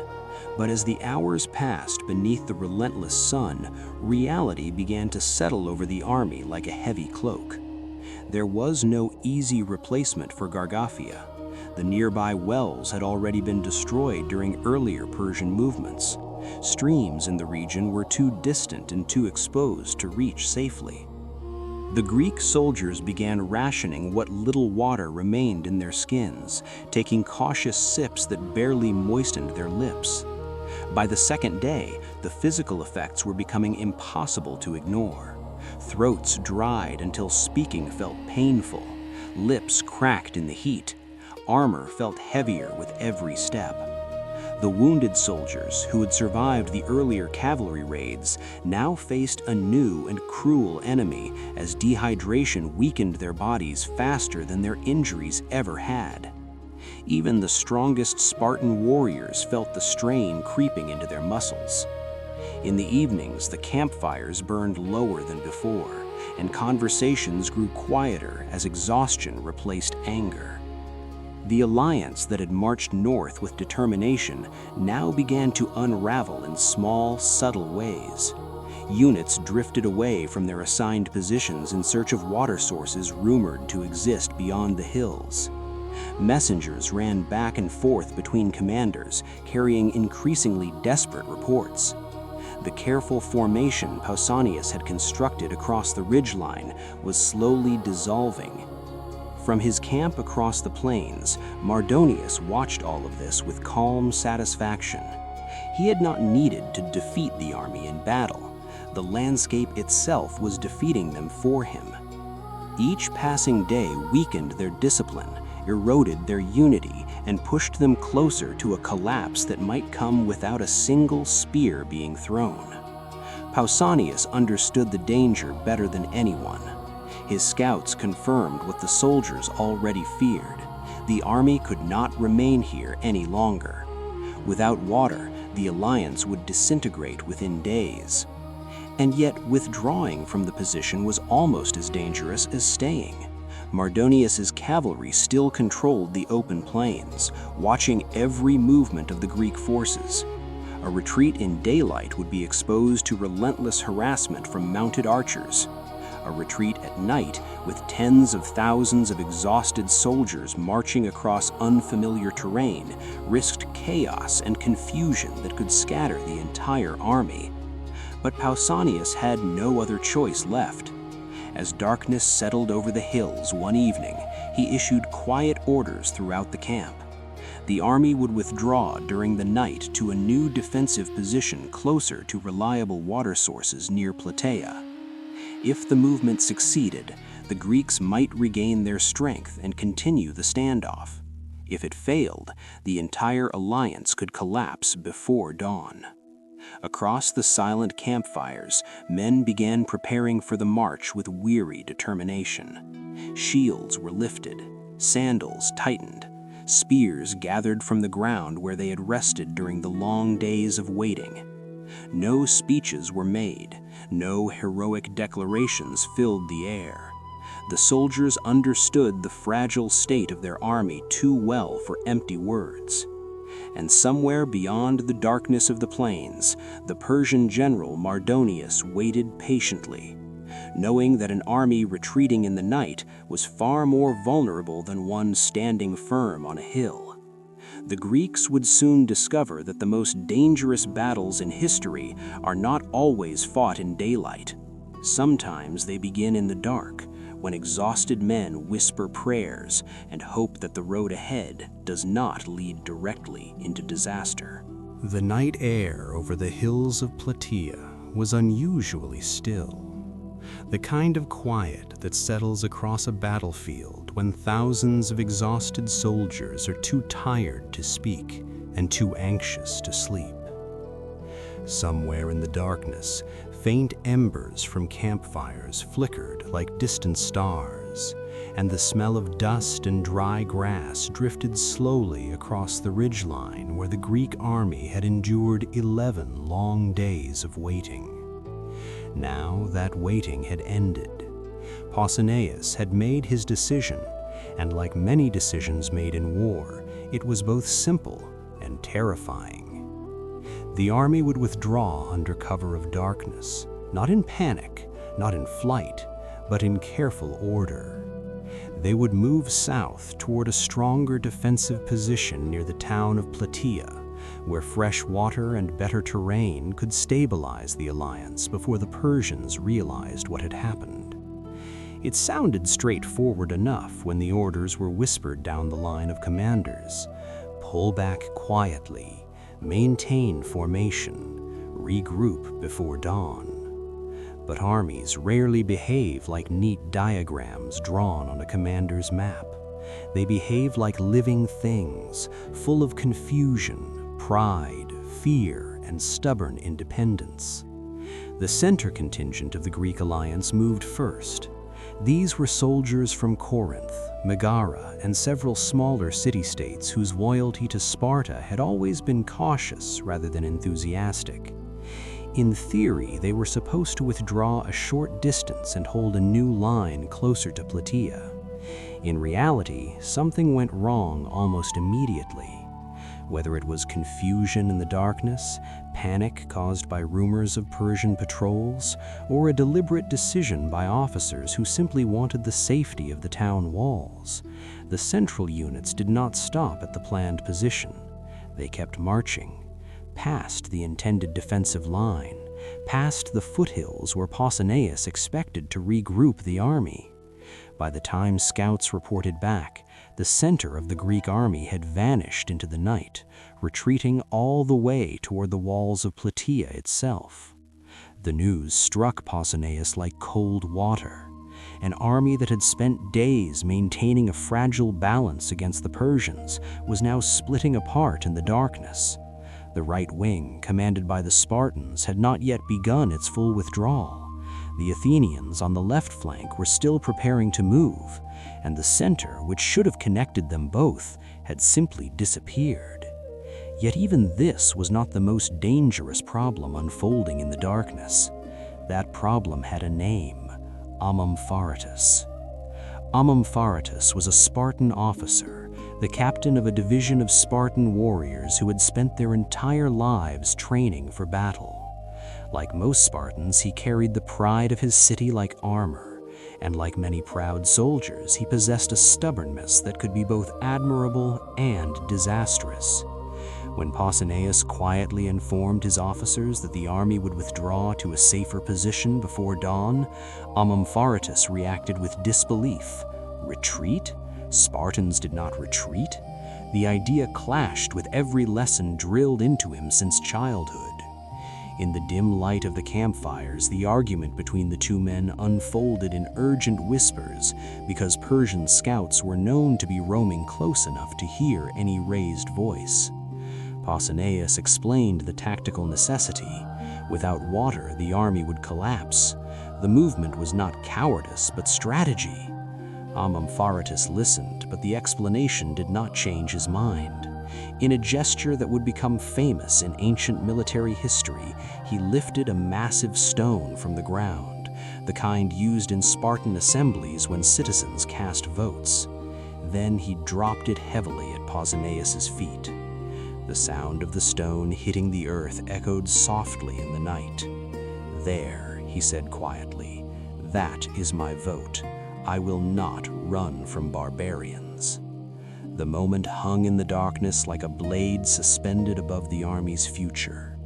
But as the hours passed beneath the relentless sun, reality began to settle over the army like a heavy cloak. There was no easy replacement for Gargaphia. The nearby wells had already been destroyed during earlier Persian movements. Streams in the region were too distant and too exposed to reach safely. The Greek soldiers began rationing what little water remained in their skins, taking cautious sips that barely moistened their lips. By the second day, the physical effects were becoming impossible to ignore. Throats dried until speaking felt painful. Lips cracked in the heat. Armor felt heavier with every step. The wounded soldiers, who had survived the earlier cavalry raids, now faced a new and cruel enemy as dehydration weakened their bodies faster than their injuries ever had. Even the strongest Spartan warriors felt the strain creeping into their muscles. In the evenings, the campfires burned lower than before, and conversations grew quieter as exhaustion replaced anger. The alliance that had marched north with determination now began to unravel in small, subtle ways. Units drifted away from their assigned positions in search of water sources rumored to exist beyond the hills. Messengers ran back and forth between commanders, carrying increasingly desperate reports. The careful formation Pausanias had constructed across the ridgeline was slowly dissolving. From his camp across the plains, Mardonius watched all of this with calm satisfaction. He had not needed to defeat the army in battle. The landscape itself was defeating them for him. Each passing day weakened their discipline, eroded their unity, and pushed them closer to a collapse that might come without a single spear being thrown. Pausanias understood the danger better than anyone. His scouts confirmed what the soldiers already feared. The army could not remain here any longer. Without water, the alliance would disintegrate within days. And yet, withdrawing from the position was almost as dangerous as staying. Mardonius's cavalry still controlled the open plains, watching every movement of the Greek forces. A retreat in daylight would be exposed to relentless harassment from mounted archers. A retreat at night, with tens of thousands of exhausted soldiers marching across unfamiliar terrain, risked chaos and confusion that could scatter the entire army. But Pausanias had no other choice left. As darkness settled over the hills one evening, he issued quiet orders throughout the camp. the army would withdraw during the night to a new defensive position closer to reliable water sources near Plataea. If the movement succeeded, the Greeks might regain their strength and continue the standoff. If it failed, the entire alliance could collapse before dawn. Across the silent campfires, men began preparing for the march with weary determination. Shields were lifted, sandals tightened, spears gathered from the ground where they had rested during the long days of waiting. No speeches were made, no heroic declarations filled the air. The soldiers understood the fragile state of their army too well for empty words. And somewhere beyond the darkness of the plains, the Persian general Mardonius waited patiently, knowing that an army retreating in the night was far more vulnerable than one standing firm on a hill. The Greeks would soon discover that the most dangerous battles in history are not always fought in daylight. Sometimes they begin in the dark, when exhausted men whisper prayers and hope that the road ahead does not lead directly into disaster. The night air over the hills of Plataea was unusually still, the kind of quiet that settles across a battlefield when thousands of exhausted soldiers are too tired to speak and too anxious to sleep. Somewhere in the darkness, faint embers from campfires flickered like distant stars, and the smell of dust and dry grass drifted slowly across the ridgeline where the Greek army had endured 11 long days of waiting. Now that waiting had ended. Pausanias had made his decision, and like many decisions made in war, it was both simple and terrifying. The army would withdraw under cover of darkness, not in panic, not in flight, but in careful order. They would move south toward a stronger defensive position near the town of Plataea, where fresh water and better terrain could stabilize the alliance before the Persians realized what had happened. It sounded straightforward enough when the orders were whispered down the line of commanders. Pull back quietly, maintain formation, regroup before dawn. But armies rarely behave like neat diagrams drawn on a commander's map. They behave like living things, full of confusion, pride, fear, and stubborn independence. The center contingent of the Greek alliance moved first. These were soldiers from Corinth, Megara, and several smaller city-states whose loyalty to Sparta had always been cautious rather than enthusiastic. In theory, they were supposed to withdraw a short distance and hold a new line closer to Plataea. In reality, something went wrong almost immediately. Whether it was confusion in the darkness, panic caused by rumors of Persian patrols, or a deliberate decision by officers who simply wanted the safety of the town walls, the central units did not stop at the planned position. They kept marching, past the intended defensive line, past the foothills where Pausanias expected to regroup the army. By the time scouts reported back, the center of the Greek army had vanished into the night, retreating all the way toward the walls of Plataea itself. The news struck Pausanias like cold water. An army that had spent days maintaining a fragile balance against the Persians was now splitting apart in the darkness. The right wing, commanded by the Spartans, had not yet begun its full withdrawal. The Athenians on the left flank were still preparing to move, and the center, which should have connected them both, had simply disappeared. Yet even this was not the most dangerous problem unfolding in the darkness. That problem had a name: Amampharatus. Amampharatus was a Spartan officer, the captain of a division of Spartan warriors who had spent their entire lives training for battle. Like most Spartans, he carried the pride of his city like armor, and like many proud soldiers, he possessed a stubbornness that could be both admirable and disastrous. When Pausanias quietly informed his officers that the army would withdraw to a safer position before dawn, Amampharatus reacted with disbelief. Retreat? Spartans did not retreat. The idea clashed with every lesson drilled into him since childhood. In the dim light of the campfires, the argument between the two men unfolded in urgent whispers because Persian scouts were known to be roaming close enough to hear any raised voice. Pausanias explained the tactical necessity. Without water, the army would collapse. The movement was not cowardice, but strategy. Amampharatus listened, but the explanation did not change his mind. In a gesture that would become famous in ancient military history, he lifted a massive stone from the ground, the kind used in Spartan assemblies when citizens cast votes. Then he dropped it heavily at Pausanias' feet. The sound of the stone hitting the earth echoed softly in the night. "There," he said quietly, "that is my vote. I will not run from barbarians." The moment hung in the darkness like a blade suspended above the army's future.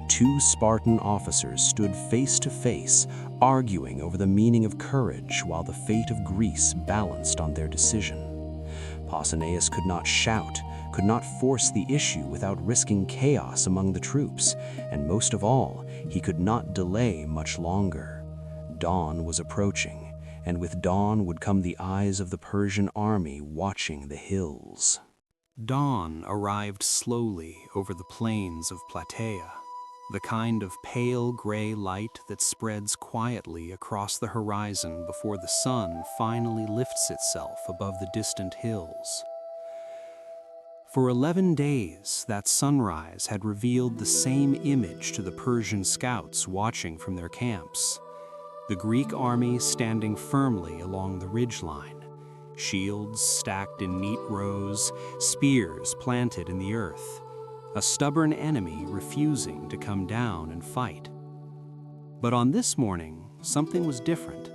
Two Spartan officers stood face to face, arguing over the meaning of courage while the fate of Greece balanced on their decision. Pausanias could not shout, could not force the issue without risking chaos among the troops, and most of all, he could not delay much longer. Dawn was approaching, and with dawn would come the eyes of the Persian army watching the hills. Dawn arrived slowly over the plains of Plataea, the kind of pale gray light that spreads quietly across the horizon before the sun finally lifts itself above the distant hills. For 11 days, that sunrise had revealed the same image to the Persian scouts watching from their camps. The Greek army standing firmly along the ridgeline, shields stacked in neat rows, spears planted in the earth, a stubborn enemy refusing to come down and fight. But on this morning, something was different.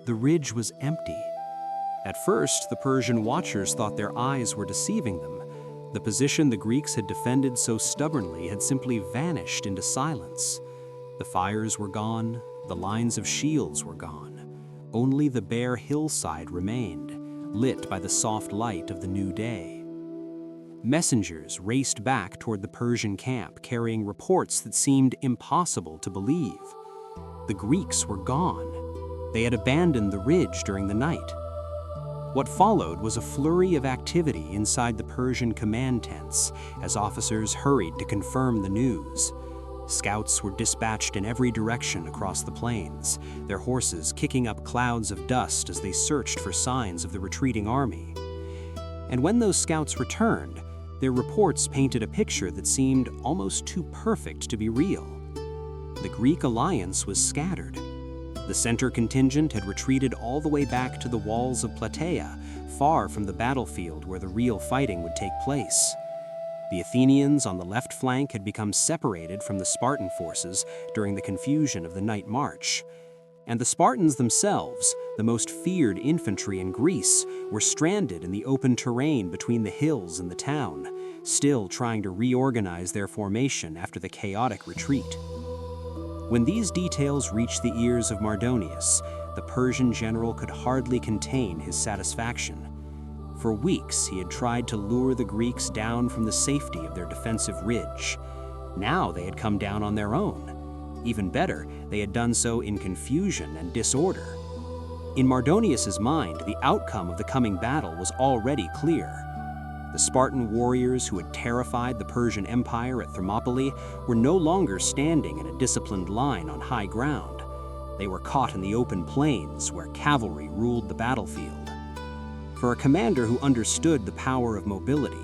The ridge was empty. At first, the Persian watchers thought their eyes were deceiving them. The position the Greeks had defended so stubbornly had simply vanished into silence. The fires were gone, the lines of shields were gone. Only the bare hillside remained, lit by the soft light of the new day. Messengers raced back toward the Persian camp, carrying reports that seemed impossible to believe. The Greeks were gone. They had abandoned the ridge during the night. What followed was a flurry of activity inside the Persian command tents as officers hurried to confirm the news. Scouts were dispatched in every direction across the plains, their horses kicking up clouds of dust as they searched for signs of the retreating army. And when those scouts returned, their reports painted a picture that seemed almost too perfect to be real. The Greek alliance was scattered. The center contingent had retreated all the way back to the walls of Plataea, far from the battlefield where the real fighting would take place. The Athenians on the left flank had become separated from the Spartan forces during the confusion of the night march. And the Spartans themselves, the most feared infantry in Greece, were stranded in the open terrain between the hills and the town, still trying to reorganize their formation after the chaotic retreat. When these details reached the ears of Mardonius, the Persian general could hardly contain his satisfaction. For weeks, he had tried to lure the Greeks down from the safety of their defensive ridge. Now they had come down on their own. Even better, they had done so in confusion and disorder. In Mardonius's mind, the outcome of the coming battle was already clear. The Spartan warriors who had terrified the Persian Empire at Thermopylae were no longer standing in a disciplined line on high ground. They were caught in the open plains where cavalry ruled the battlefield. For a commander who understood the power of mobility,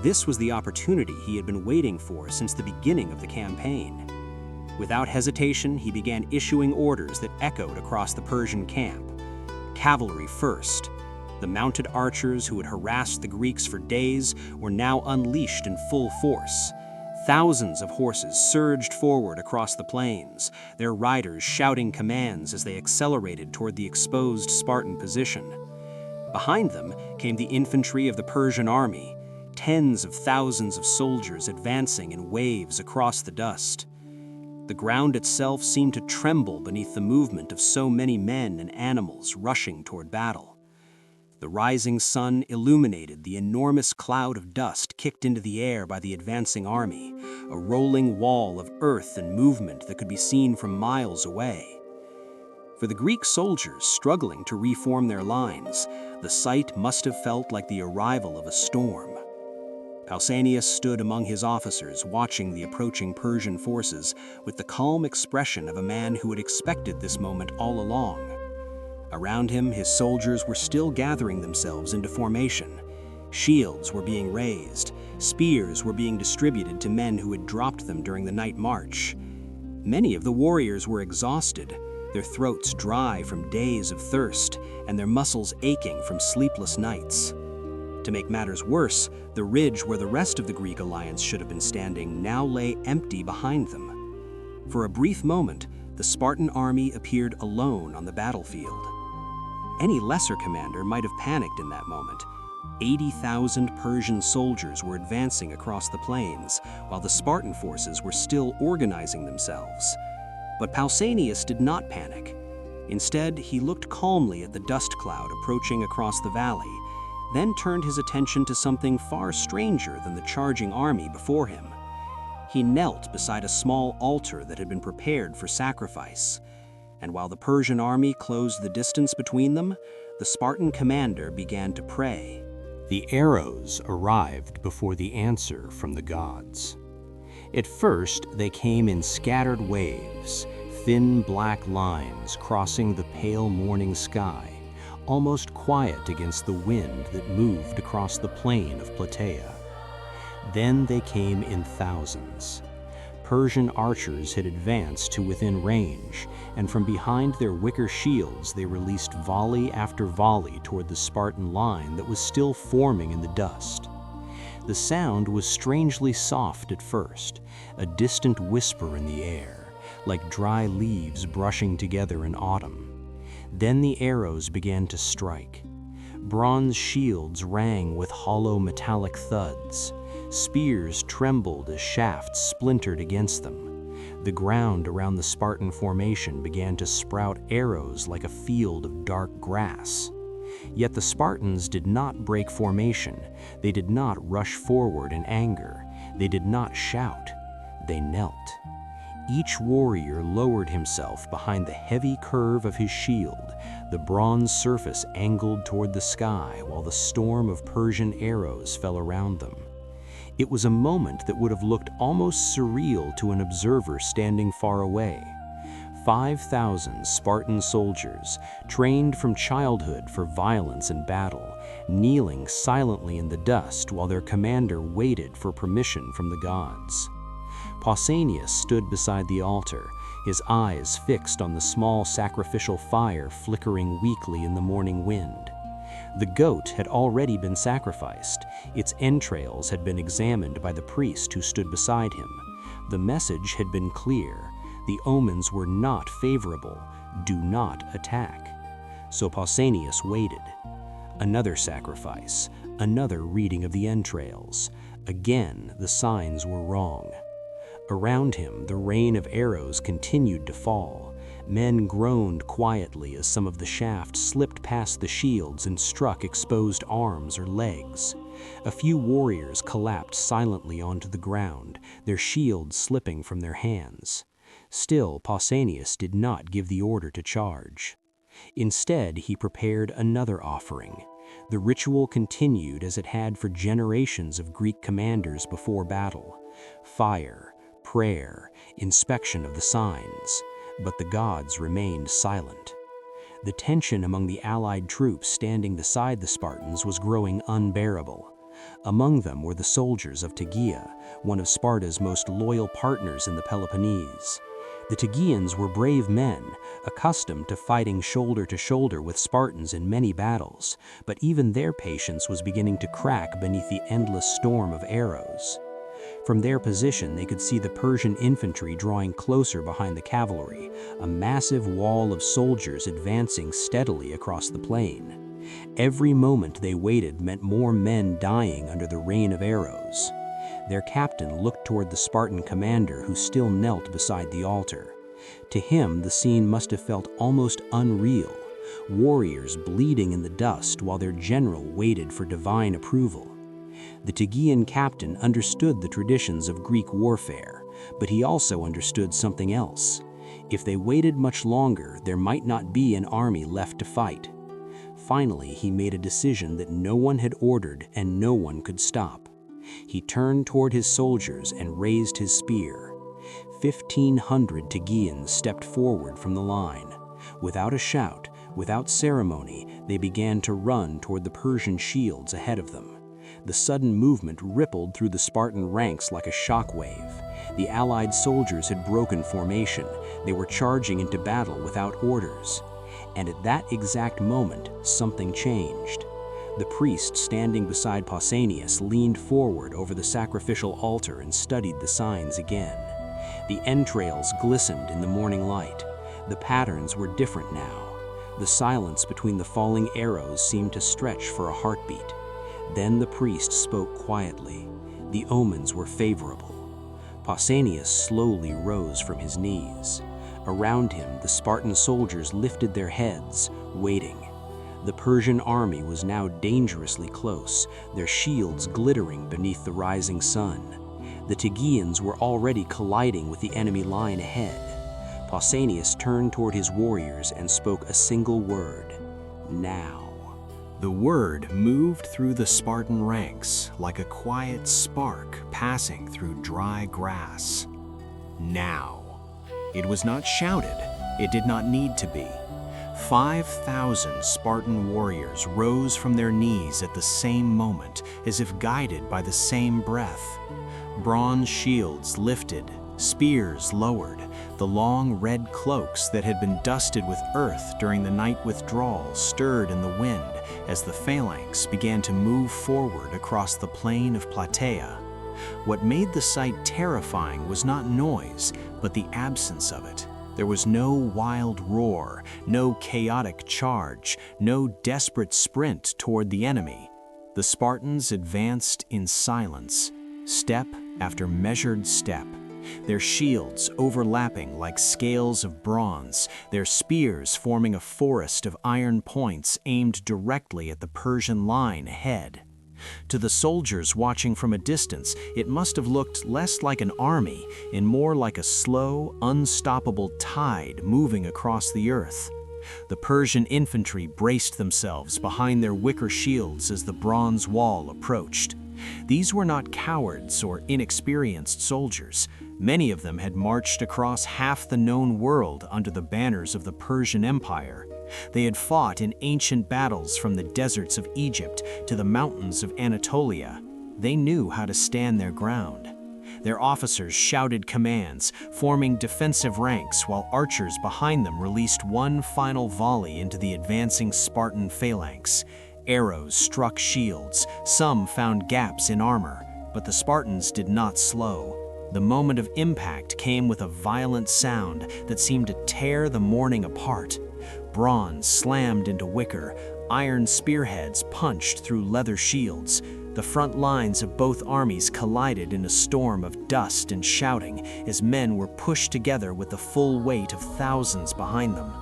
this was the opportunity he had been waiting for since the beginning of the campaign. Without hesitation, he began issuing orders that echoed across the Persian camp. Cavalry first. The mounted archers who had harassed the Greeks for days were now unleashed in full force. Thousands of horses surged forward across the plains, their riders shouting commands as they accelerated toward the exposed Spartan position. Behind them came the infantry of the Persian army, tens of thousands of soldiers advancing in waves across the dust. The ground itself seemed to tremble beneath the movement of so many men and animals rushing toward battle. The rising sun illuminated the enormous cloud of dust kicked into the air by the advancing army, a rolling wall of earth and movement that could be seen from miles away. For the Greek soldiers struggling to reform their lines, the sight must have felt like the arrival of a storm. Pausanias stood among his officers, watching the approaching Persian forces with the calm expression of a man who had expected this moment all along. Around him, his soldiers were still gathering themselves into formation. Shields were being raised, spears were being distributed to men who had dropped them during the night march. Many of the warriors were exhausted, their throats dry from days of thirst, and their muscles aching from sleepless nights. To make matters worse, the ridge where the rest of the Greek alliance should have been standing now lay empty behind them. For a brief moment, the Spartan army appeared alone on the battlefield. Any lesser commander might have panicked in that moment. 80,000 Persian soldiers were advancing across the plains, while the Spartan forces were still organizing themselves. But Pausanias did not panic. Instead, he looked calmly at the dust cloud approaching across the valley, then turned his attention to something far stranger than the charging army before him. He knelt beside a small altar that had been prepared for sacrifice, and while the Persian army closed the distance between them, the Spartan commander began to pray. The arrows arrived before the answer from the gods. At first, they came in scattered waves, thin black lines crossing the pale morning sky, almost quiet against the wind that moved across the plain of Plataea. Then they came in thousands. Persian archers had advanced to within range, and from behind their wicker shields they released volley after volley toward the Spartan line that was still forming in the dust. The sound was strangely soft at first, a distant whisper in the air, like dry leaves brushing together in autumn. Then the arrows began to strike. Bronze shields rang with hollow metallic thuds. Spears trembled as shafts splintered against them. The ground around the Spartan formation began to sprout arrows like a field of dark grass. Yet the Spartans did not break formation. They did not rush forward in anger. They did not shout. They knelt. Each warrior lowered himself behind the heavy curve of his shield, the bronze surface angled toward the sky while the storm of Persian arrows fell around them. It was a moment that would have looked almost surreal to an observer standing far away. 5,000 Spartan soldiers, trained from childhood for violence and battle, kneeling silently in the dust while their commander waited for permission from the gods. Pausanias stood beside the altar, his eyes fixed on the small sacrificial fire flickering weakly in the morning wind. The goat had already been sacrificed. Its entrails had been examined by the priest who stood beside him. The message had been clear. The omens were not favorable. Do not attack. So Pausanias waited. Another sacrifice, another reading of the entrails. Again, the signs were wrong. Around him, the rain of arrows continued to fall. Men groaned quietly as some of the shafts slipped past the shields and struck exposed arms or legs. A few warriors collapsed silently onto the ground, their shields slipping from their hands. Still, Pausanias did not give the order to charge. Instead, he prepared another offering. The ritual continued as it had for generations of Greek commanders before battle. Fire, prayer, inspection of the signs, but the gods remained silent. The tension among the allied troops standing beside the Spartans was growing unbearable. Among them were the soldiers of Tegea, one of Sparta's most loyal partners in the Peloponnese. The Tegeans were brave men, accustomed to fighting shoulder to shoulder with Spartans in many battles, but even their patience was beginning to crack beneath the endless storm of arrows. From their position, they could see the Persian infantry drawing closer behind the cavalry, a massive wall of soldiers advancing steadily across the plain. Every moment they waited meant more men dying under the rain of arrows. Their captain looked toward the Spartan commander who still knelt beside the altar. To him, the scene must have felt almost unreal, warriors bleeding in the dust while their general waited for divine approval. The Tegean captain understood the traditions of Greek warfare, but he also understood something else. If they waited much longer, there might not be an army left to fight. Finally, he made a decision that no one had ordered and no one could stop. He turned toward his soldiers and raised his spear. 1,500 Tegeans stepped forward from the line. Without a shout, without ceremony, they began to run toward the Persian shields ahead of them. The sudden movement rippled through the Spartan ranks like a shockwave. The Allied soldiers had broken formation. They were charging into battle without orders. And at that exact moment, something changed. The priest standing beside Pausanias leaned forward over the sacrificial altar and studied the signs again. The entrails glistened in the morning light. The patterns were different now. The silence between the falling arrows seemed to stretch for a heartbeat. Then the priest spoke quietly. The omens were favorable. Pausanias slowly rose from his knees. Around him, the Spartan soldiers lifted their heads, waiting. The Persian army was now dangerously close, their shields glittering beneath the rising sun. The Tegeans were already colliding with the enemy line ahead. Pausanias turned toward his warriors and spoke a single word: now. The word moved through the Spartan ranks like a quiet spark passing through dry grass. Now. It was not shouted. It did not need to be. 5,000 Spartan warriors rose from their knees at the same moment, as if guided by the same breath. Bronze shields lifted, spears lowered, the long red cloaks that had been dusted with earth during the night withdrawal stirred in the wind as the phalanx began to move forward across the plain of Plataea. What made the sight terrifying was not noise, but the absence of it. There was no wild roar, no chaotic charge, no desperate sprint toward the enemy. The Spartans advanced in silence, step after measured step, their shields overlapping like scales of bronze, their spears forming a forest of iron points aimed directly at the Persian line ahead. To the soldiers watching from a distance, it must have looked less like an army and more like a slow, unstoppable tide moving across the earth. The Persian infantry braced themselves behind their wicker shields as the bronze wall approached. These were not cowards or inexperienced soldiers. Many of them had marched across half the known world under the banners of the Persian Empire. They had fought in ancient battles from the deserts of Egypt to the mountains of Anatolia. They knew how to stand their ground. Their officers shouted commands, forming defensive ranks while archers behind them released one final volley into the advancing Spartan phalanx. Arrows struck shields, some found gaps in armor, but the Spartans did not slow. The moment of impact came with a violent sound that seemed to tear the morning apart. Bronze slammed into wicker, iron spearheads punched through leather shields. The front lines of both armies collided in a storm of dust and shouting as men were pushed together with the full weight of thousands behind them.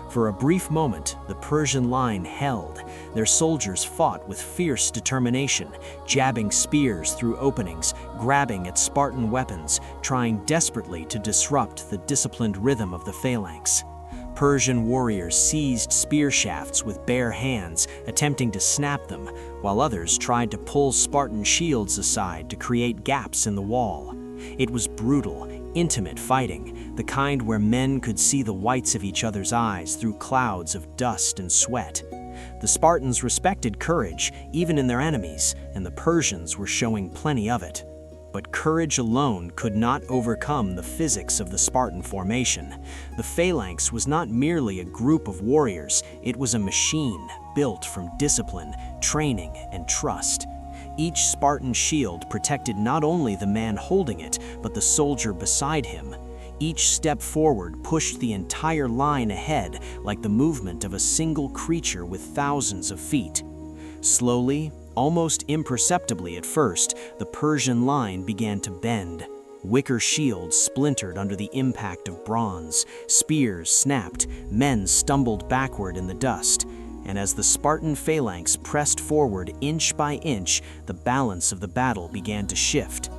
For a brief moment, the Persian line held. Their soldiers fought with fierce determination, jabbing spears through openings, grabbing at Spartan weapons, trying desperately to disrupt the disciplined rhythm of the phalanx. Persian warriors seized spear shafts with bare hands, attempting to snap them, while others tried to pull Spartan shields aside to create gaps in the wall. It was brutal, intimate fighting, the kind where men could see the whites of each other's eyes through clouds of dust and sweat. The Spartans respected courage, even in their enemies, and the Persians were showing plenty of it. But courage alone could not overcome the physics of the Spartan formation. The phalanx was not merely a group of warriors, it was a machine built from discipline, training, and trust. Each Spartan shield protected not only the man holding it, but the soldier beside him. Each step forward pushed the entire line ahead like the movement of a single creature with thousands of feet. Slowly, almost imperceptibly at first, the Persian line began to bend. Wicker shields splintered under the impact of bronze, spears snapped, men stumbled backward in the dust, and as the Spartan phalanx pressed forward inch by inch, the balance of the battle began to shift.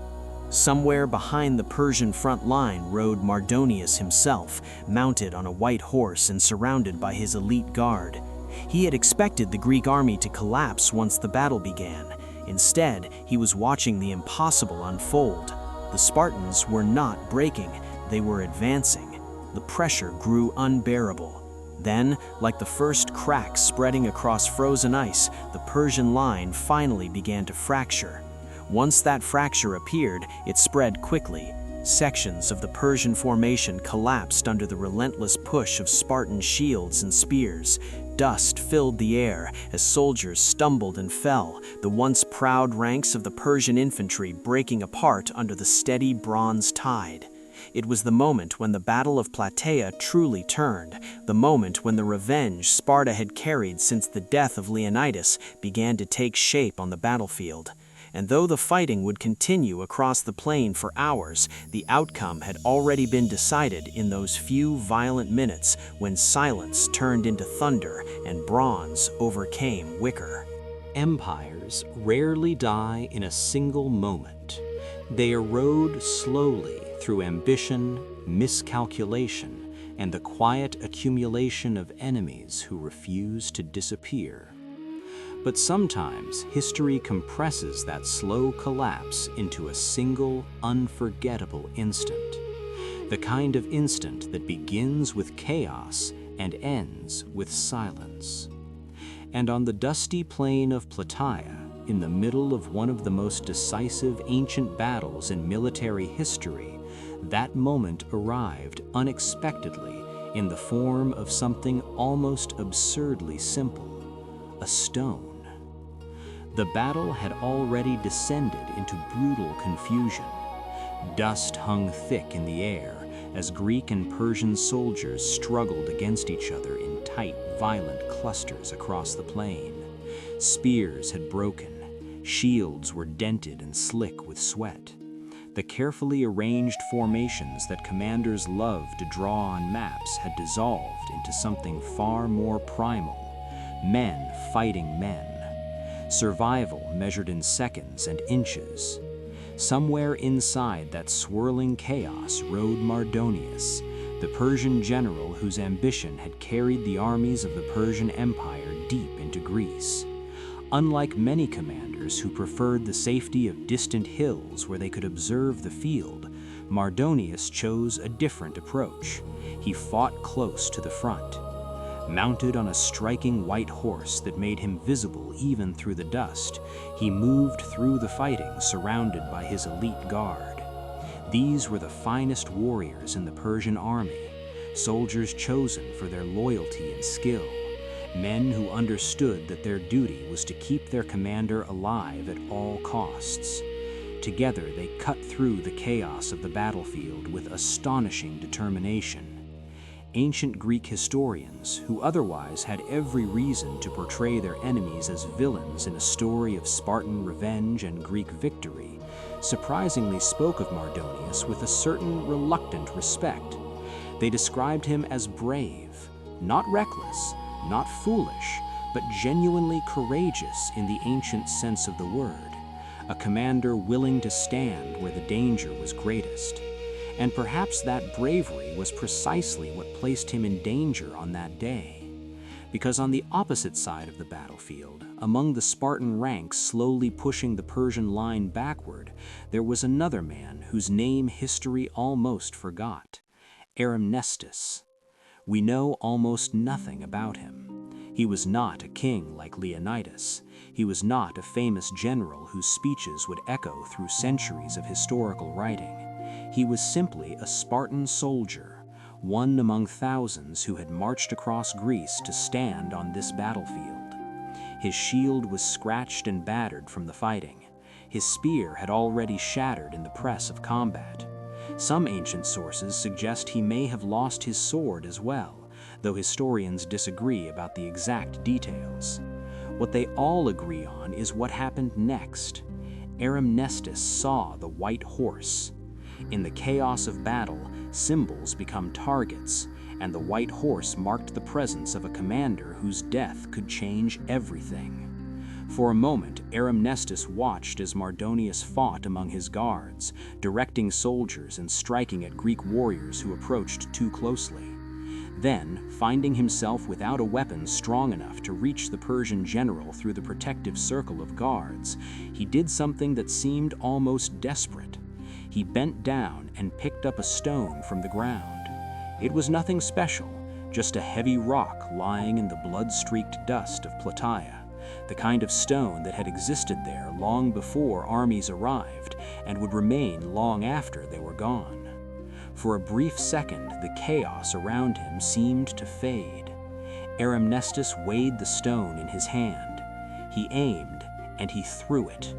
Somewhere behind the Persian front line rode Mardonius himself, mounted on a white horse and surrounded by his elite guard. He had expected the Greek army to collapse once the battle began. Instead, he was watching the impossible unfold. The Spartans were not breaking, they were advancing. The pressure grew unbearable. Then, like the first crack spreading across frozen ice, the Persian line finally began to fracture. Once that fracture appeared, it spread quickly. Sections of the Persian formation collapsed under the relentless push of Spartan shields and spears. Dust filled the air as soldiers stumbled and fell, the once proud ranks of the Persian infantry breaking apart under the steady bronze tide. It was the moment when the Battle of Plataea truly turned, the moment when the revenge Sparta had carried since the death of Leonidas began to take shape on the battlefield. And though the fighting would continue across the plain for hours, the outcome had already been decided in those few violent minutes when silence turned into thunder and bronze overcame wicker. Empires rarely die in a single moment. They erode slowly through ambition, miscalculation, and the quiet accumulation of enemies who refuse to disappear. But sometimes history compresses that slow collapse into a single, unforgettable instant. The kind of instant that begins with chaos and ends with silence. And on the dusty plain of Plataea, in the middle of one of the most decisive ancient battles in military history, that moment arrived unexpectedly in the form of something almost absurdly simple: a stone. The battle had already descended into brutal confusion. Dust hung thick in the air as Greek and Persian soldiers struggled against each other in tight, violent clusters across the plain. Spears had broken, shields were dented and slick with sweat. The carefully arranged formations that commanders loved to draw on maps had dissolved into something far more primal: men fighting men. Survival measured in seconds and inches. Somewhere inside that swirling chaos rode Mardonius, the Persian general whose ambition had carried the armies of the Persian Empire deep into Greece. Unlike many commanders who preferred the safety of distant hills where they could observe the field, Mardonius chose a different approach. He fought close to the front. Mounted on a striking white horse that made him visible even through the dust, he moved through the fighting surrounded by his elite guard. These were the finest warriors in the Persian army, soldiers chosen for their loyalty and skill, men who understood that their duty was to keep their commander alive at all costs. Together they cut through the chaos of the battlefield with astonishing determination. Ancient Greek historians, who otherwise had every reason to portray their enemies as villains in a story of Spartan revenge and Greek victory, surprisingly spoke of Mardonius with a certain reluctant respect. They described him as brave, not reckless, not foolish, but genuinely courageous in the ancient sense of the word, a commander willing to stand where the danger was greatest. And perhaps that bravery was precisely what placed him in danger on that day. Because on the opposite side of the battlefield, among the Spartan ranks slowly pushing the Persian line backward, there was another man whose name history almost forgot: Eremnestus. We know almost nothing about him. He was not a king like Leonidas. He was not a famous general whose speeches would echo through centuries of historical writing. He was simply a Spartan soldier, one among thousands who had marched across Greece to stand on this battlefield. His shield was scratched and battered from the fighting. His spear had already shattered in the press of combat. Some ancient sources suggest he may have lost his sword as well, though historians disagree about the exact details. What they all agree on is what happened next. Eremnestus saw the white horse. In the chaos of battle, symbols become targets, and the white horse marked the presence of a commander whose death could change everything. For a moment, Arimnestus watched as Mardonius fought among his guards, directing soldiers and striking at Greek warriors who approached too closely. Then, finding himself without a weapon strong enough to reach the Persian general through the protective circle of guards, he did something that seemed almost desperate. He bent down and picked up a stone from the ground. It was nothing special, just a heavy rock lying in the blood-streaked dust of Plataea, the kind of stone that had existed there long before armies arrived and would remain long after they were gone. For a brief second, the chaos around him seemed to fade. Arimnestus weighed the stone in his hand. He aimed, and he threw it.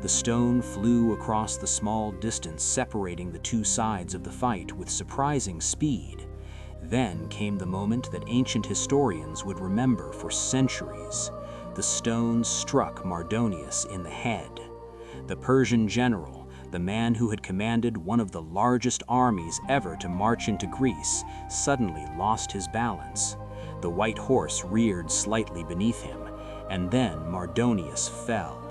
The stone flew across the small distance separating the two sides of the fight with surprising speed. Then came the moment that ancient historians would remember for centuries. The stone struck Mardonius in the head. The Persian general, the man who had commanded one of the largest armies ever to march into Greece, suddenly lost his balance. The white horse reared slightly beneath him, and then Mardonius fell.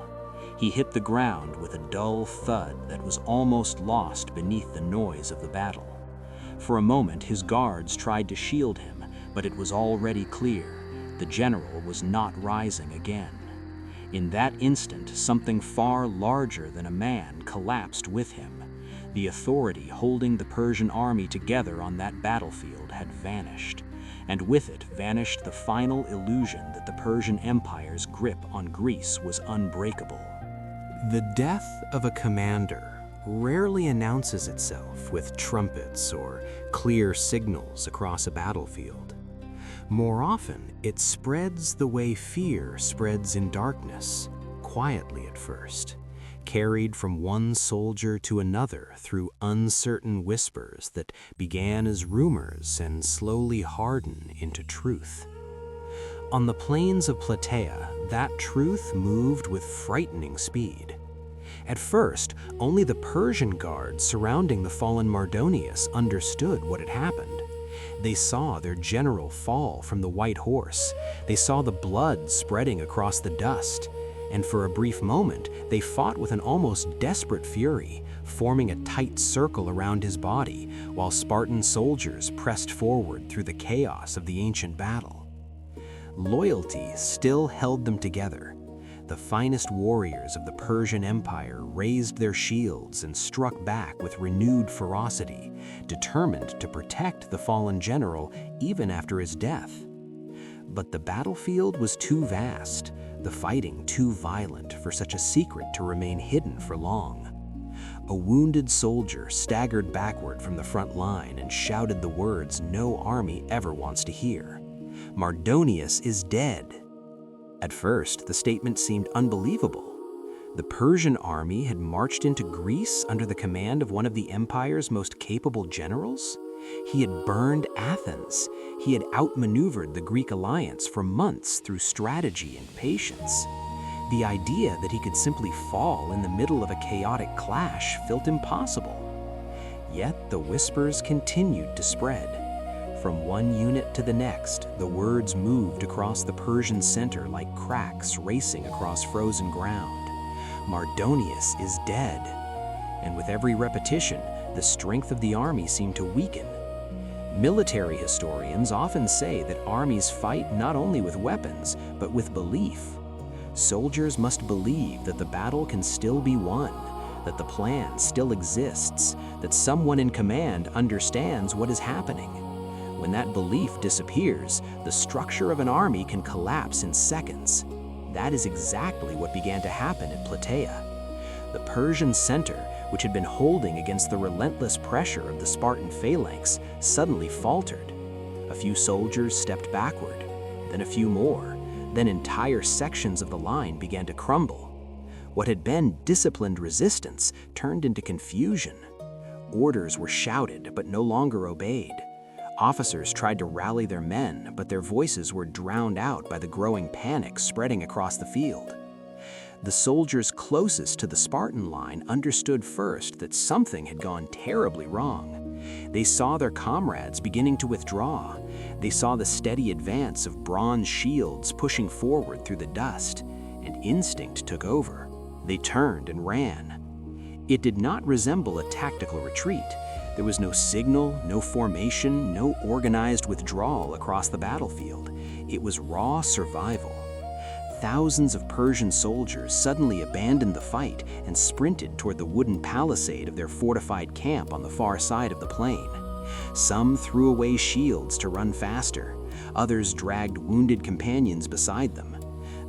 He hit the ground with a dull thud that was almost lost beneath the noise of the battle. For a moment, his guards tried to shield him, but it was already clear. The general was not rising again. In that instant, something far larger than a man collapsed with him. The authority holding the Persian army together on that battlefield had vanished, and with it vanished the final illusion that the Persian Empire's grip on Greece was unbreakable. The death of a commander rarely announces itself with trumpets or clear signals across a battlefield. More often, it spreads the way fear spreads in darkness, quietly at first, carried from one soldier to another through uncertain whispers that began as rumors and slowly harden into truth. On the plains of Plataea, that truth moved with frightening speed. At first, only the Persian guards surrounding the fallen Mardonius understood what had happened. They saw their general fall from the white horse. They saw the blood spreading across the dust. And for a brief moment, they fought with an almost desperate fury, forming a tight circle around his body, while Spartan soldiers pressed forward through the chaos of the ancient battle. Loyalty still held them together. The finest warriors of the Persian Empire raised their shields and struck back with renewed ferocity, determined to protect the fallen general even after his death. But the battlefield was too vast, the fighting too violent for such a secret to remain hidden for long. A wounded soldier staggered backward from the front line and shouted the words no army ever wants to hear. "Mardonius is dead." At first, the statement seemed unbelievable. The Persian army had marched into Greece under the command of one of the empire's most capable generals. He had burned Athens. He had outmaneuvered the Greek alliance for months through strategy and patience. The idea that he could simply fall in the middle of a chaotic clash felt impossible. Yet the whispers continued to spread. From one unit to the next, the words moved across the Persian center like cracks racing across frozen ground. Mardonius is dead. And with every repetition, the strength of the army seemed to weaken. Military historians often say that armies fight not only with weapons, but with belief. Soldiers must believe that the battle can still be won, that the plan still exists, that someone in command understands what is happening. When that belief disappears, the structure of an army can collapse in seconds. That is exactly what began to happen at Plataea. The Persian center, which had been holding against the relentless pressure of the Spartan phalanx, suddenly faltered. A few soldiers stepped backward, then a few more, then entire sections of the line began to crumble. What had been disciplined resistance turned into confusion. Orders were shouted but no longer obeyed. Officers tried to rally their men, but their voices were drowned out by the growing panic spreading across the field. The soldiers closest to the Spartan line understood first that something had gone terribly wrong. They saw their comrades beginning to withdraw. They saw the steady advance of bronze shields pushing forward through the dust, and instinct took over. They turned and ran. It did not resemble a tactical retreat. There was no signal, no formation, no organized withdrawal across the battlefield. It was raw survival. Thousands of Persian soldiers suddenly abandoned the fight and sprinted toward the wooden palisade of their fortified camp on the far side of the plain. Some threw away shields to run faster. Others dragged wounded companions beside them.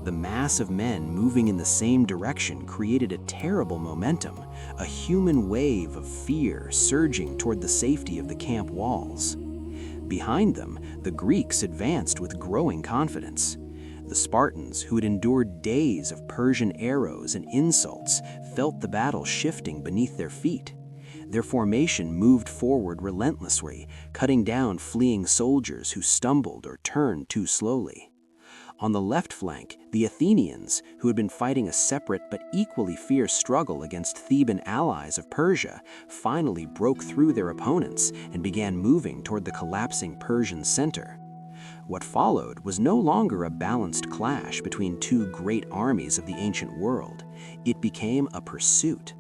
The mass of men moving in the same direction created a terrible momentum, a human wave of fear surging toward the safety of the camp walls. Behind them, the Greeks advanced with growing confidence. The Spartans, who had endured days of Persian arrows and insults, felt the battle shifting beneath their feet. Their formation moved forward relentlessly, cutting down fleeing soldiers who stumbled or turned too slowly. On the left flank, the Athenians, who had been fighting a separate but equally fierce struggle against Theban allies of Persia, finally broke through their opponents and began moving toward the collapsing Persian center. What followed was no longer a balanced clash between two great armies of the ancient world. It became a pursuit.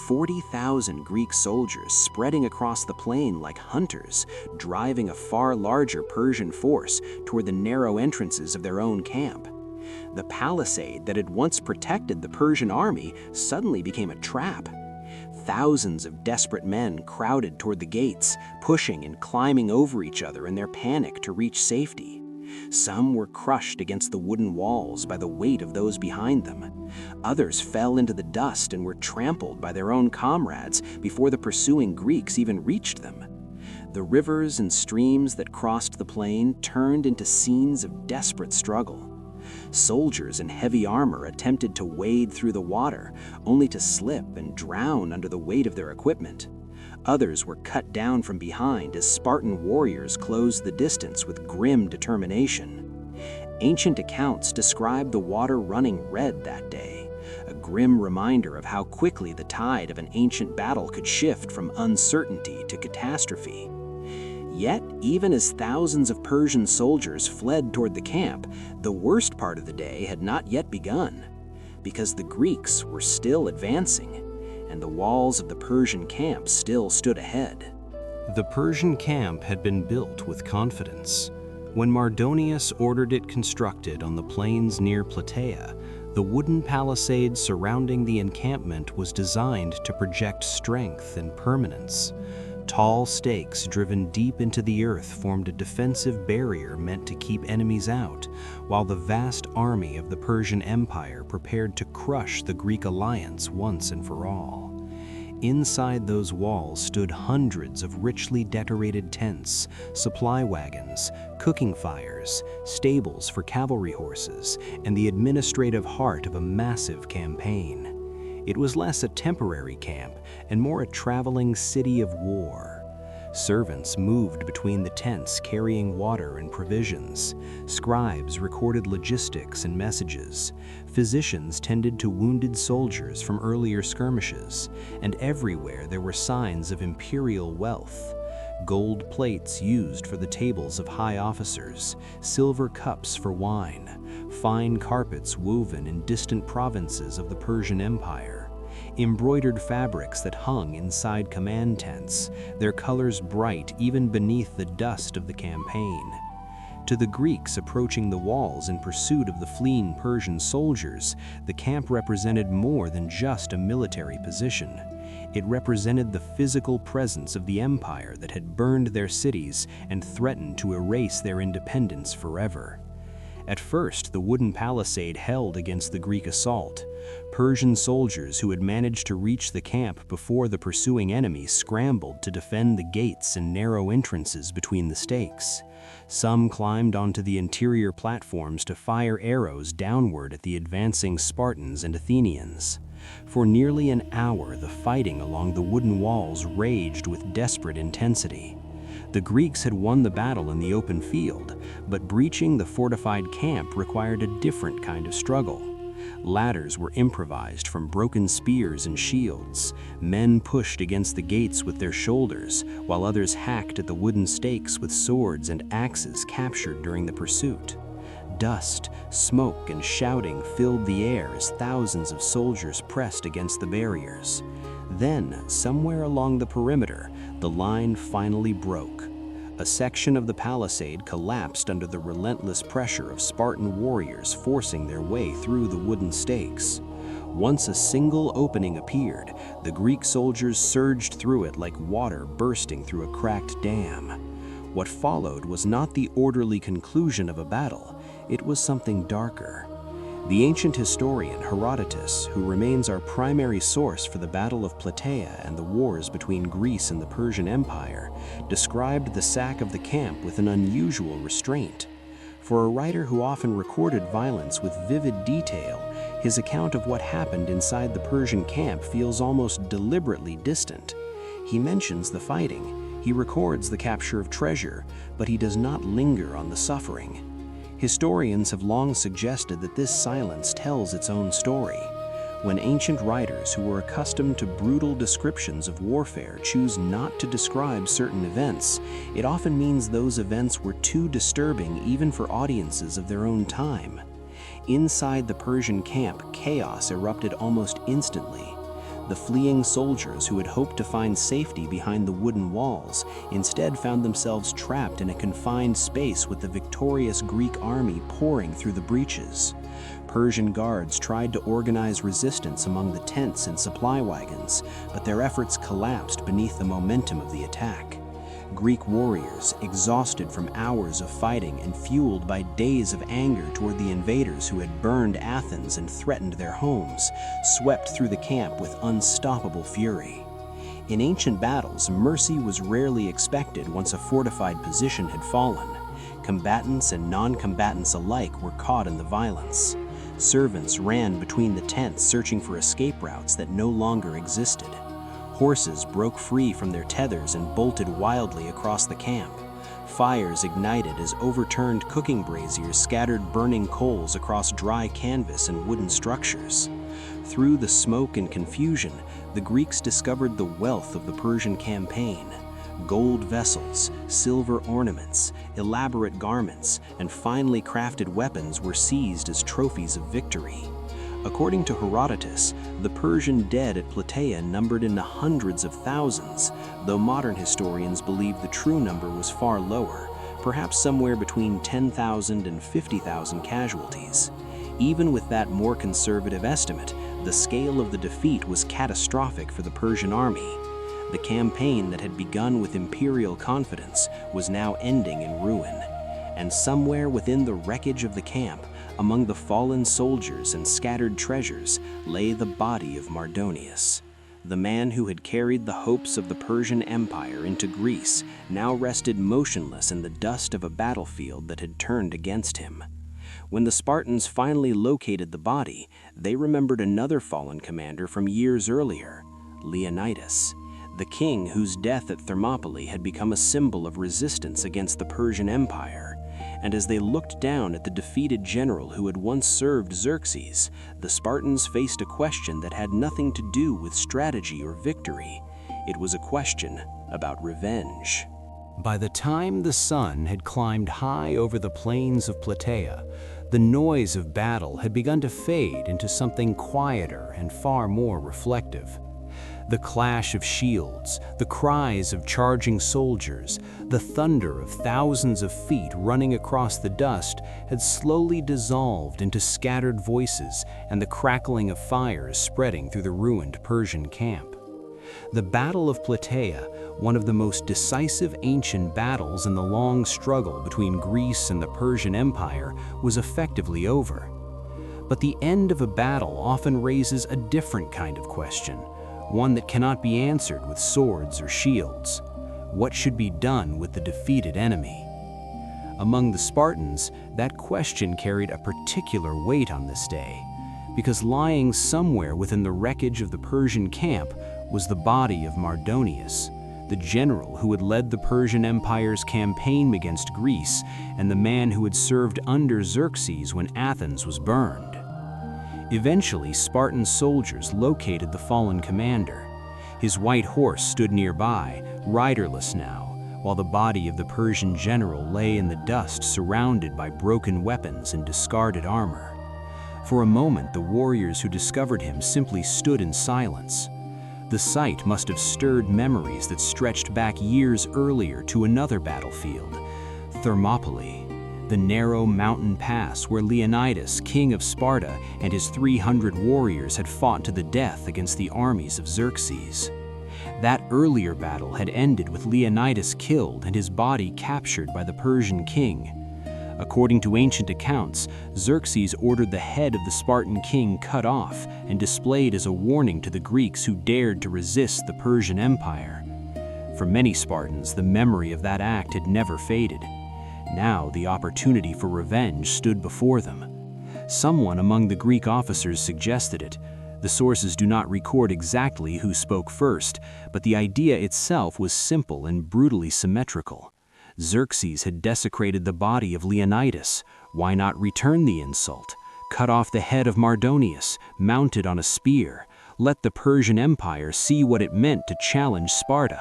40,000 Greek soldiers spreading across the plain like hunters, driving a far larger Persian force toward the narrow entrances of their own camp. The palisade that had once protected the Persian army suddenly became a trap. Thousands of desperate men crowded toward the gates, pushing and climbing over each other in their panic to reach safety. Some were crushed against the wooden walls by the weight of those behind them. Others fell into the dust and were trampled by their own comrades before the pursuing Greeks even reached them. The rivers and streams that crossed the plain turned into scenes of desperate struggle. Soldiers in heavy armor attempted to wade through the water, only to slip and drown under the weight of their equipment. Others were cut down from behind as Spartan warriors closed the distance with grim determination. Ancient accounts describe the water running red that day, a grim reminder of how quickly the tide of an ancient battle could shift from uncertainty to catastrophe. Yet, even as thousands of Persian soldiers fled toward the camp, the worst part of the day had not yet begun, because the Greeks were still advancing, and the walls of the Persian camp still stood ahead. The Persian camp had been built with confidence. When Mardonius ordered it constructed on the plains near Plataea, the wooden palisade surrounding the encampment was designed to project strength and permanence. Tall stakes driven deep into the earth formed a defensive barrier meant to keep enemies out, while the vast army of the Persian Empire prepared to crush the Greek alliance once and for all. Inside those walls stood hundreds of richly decorated tents, supply wagons, cooking fires, stables for cavalry horses, and the administrative heart of a massive campaign. It was less a temporary camp and more a traveling city of war. Servants moved between the tents carrying water and provisions. Scribes recorded logistics and messages. Physicians tended to wounded soldiers from earlier skirmishes, and everywhere there were signs of imperial wealth. Gold plates used for the tables of high officers, silver cups for wine, fine carpets woven in distant provinces of the Persian Empire, embroidered fabrics that hung inside command tents, their colors bright even beneath the dust of the campaign. To the Greeks approaching the walls in pursuit of the fleeing Persian soldiers, the camp represented more than just a military position. It represented the physical presence of the empire that had burned their cities and threatened to erase their independence forever. At first, the wooden palisade held against the Greek assault. Persian soldiers who had managed to reach the camp before the pursuing enemy scrambled to defend the gates and narrow entrances between the stakes. Some climbed onto the interior platforms to fire arrows downward at the advancing Spartans and Athenians. For nearly an hour, the fighting along the wooden walls raged with desperate intensity. The Greeks had won the battle in the open field, but breaching the fortified camp required a different kind of struggle. Ladders were improvised from broken spears and shields. Men pushed against the gates with their shoulders, while others hacked at the wooden stakes with swords and axes captured during the pursuit. Dust, smoke, and shouting filled the air as thousands of soldiers pressed against the barriers. Then, somewhere along the perimeter, the line finally broke. A section of the palisade collapsed under the relentless pressure of Spartan warriors forcing their way through the wooden stakes. Once a single opening appeared, the Greek soldiers surged through it like water bursting through a cracked dam. What followed was not the orderly conclusion of a battle, it was something darker. The ancient historian Herodotus, who remains our primary source for the Battle of Plataea and the wars between Greece and the Persian Empire, described the sack of the camp with an unusual restraint. For a writer who often recorded violence with vivid detail, his account of what happened inside the Persian camp feels almost deliberately distant. He mentions the fighting, he records the capture of treasure, but he does not linger on the suffering. Historians have long suggested that this silence tells its own story. When ancient writers who were accustomed to brutal descriptions of warfare choose not to describe certain events, it often means those events were too disturbing even for audiences of their own time. Inside the Persian camp, chaos erupted almost instantly. The fleeing soldiers who had hoped to find safety behind the wooden walls instead found themselves trapped in a confined space with the victorious Greek army pouring through the breaches. Persian guards tried to organize resistance among the tents and supply wagons, but their efforts collapsed beneath the momentum of the attack. Greek warriors, exhausted from hours of fighting and fueled by days of anger toward the invaders who had burned Athens and threatened their homes, swept through the camp with unstoppable fury. In ancient battles, mercy was rarely expected once a fortified position had fallen. Combatants and non-combatants alike were caught in the violence. Servants ran between the tents searching for escape routes that no longer existed. Horses broke free from their tethers and bolted wildly across the camp. Fires ignited as overturned cooking braziers scattered burning coals across dry canvas and wooden structures. Through the smoke and confusion, the Greeks discovered the wealth of the Persian campaign. Gold vessels, silver ornaments, elaborate garments, and finely crafted weapons were seized as trophies of victory. According to Herodotus, the Persian dead at Plataea numbered in the hundreds of thousands, though modern historians believe the true number was far lower, perhaps somewhere between 10,000 and 50,000 casualties. Even with that more conservative estimate, the scale of the defeat was catastrophic for the Persian army. The campaign that had begun with imperial confidence was now ending in ruin. And somewhere within the wreckage of the camp, among the fallen soldiers and scattered treasures, lay the body of Mardonius. The man who had carried the hopes of the Persian Empire into Greece now rested motionless in the dust of a battlefield that had turned against him. When the Spartans finally located the body, they remembered another fallen commander from years earlier, Leonidas, the king whose death at Thermopylae had become a symbol of resistance against the Persian Empire. And as they looked down at the defeated general who had once served Xerxes, the Spartans faced a question that had nothing to do with strategy or victory. It was a question about revenge. By the time the sun had climbed high over the plains of Plataea, the noise of battle had begun to fade into something quieter and far more reflective. The clash of shields, the cries of charging soldiers, the thunder of thousands of feet running across the dust had slowly dissolved into scattered voices and the crackling of fires spreading through the ruined Persian camp. The Battle of Plataea, one of the most decisive ancient battles in the long struggle between Greece and the Persian Empire, was effectively over. But the end of a battle often raises a different kind of question, one that cannot be answered with swords or shields. What should be done with the defeated enemy? Among the Spartans, that question carried a particular weight on this day, because lying somewhere within the wreckage of the Persian camp was the body of Mardonius, the general who had led the Persian Empire's campaign against Greece and the man who had served under Xerxes when Athens was burned. Eventually, Spartan soldiers located the fallen commander. His white horse stood nearby, riderless now, while the body of the Persian general lay in the dust surrounded by broken weapons and discarded armor. For a moment, the warriors who discovered him simply stood in silence. The sight must have stirred memories that stretched back years earlier to another battlefield, Thermopylae, the narrow mountain pass where Leonidas, king of Sparta, and his 300 warriors had fought to the death against the armies of Xerxes. That earlier battle had ended with Leonidas killed and his body captured by the Persian king. According to ancient accounts, Xerxes ordered the head of the Spartan king cut off and displayed as a warning to the Greeks who dared to resist the Persian Empire. For many Spartans, the memory of that act had never faded. Now the opportunity for revenge stood before them. Someone among the Greek officers suggested it. The sources do not record exactly who spoke first, but the idea itself was simple and brutally symmetrical. Xerxes had desecrated the body of Leonidas. Why not return the insult? Cut off the head of Mardonius, mounted on a spear. Let the Persian Empire see what it meant to challenge Sparta.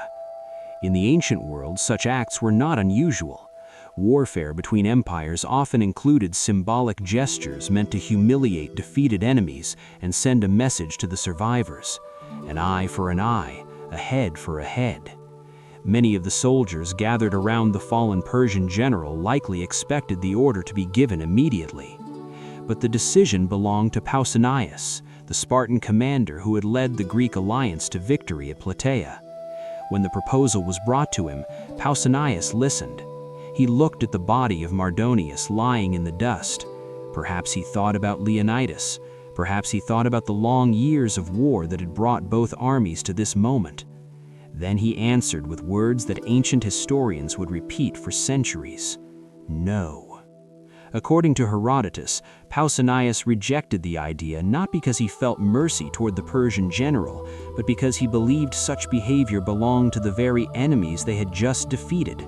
In the ancient world, such acts were not unusual. Warfare between empires often included symbolic gestures meant to humiliate defeated enemies and send a message to the survivors. An eye for an eye, a head for a head. Many of the soldiers gathered around the fallen Persian general likely expected the order to be given immediately. But the decision belonged to Pausanias, the Spartan commander who had led the Greek alliance to victory at Plataea. When the proposal was brought to him, Pausanias listened. He looked at the body of Mardonius lying in the dust. Perhaps he thought about Leonidas. Perhaps he thought about the long years of war that had brought both armies to this moment. Then he answered with words that ancient historians would repeat for centuries. No. According to Herodotus, Pausanias rejected the idea not because he felt mercy toward the Persian general, but because he believed such behavior belonged to the very enemies they had just defeated.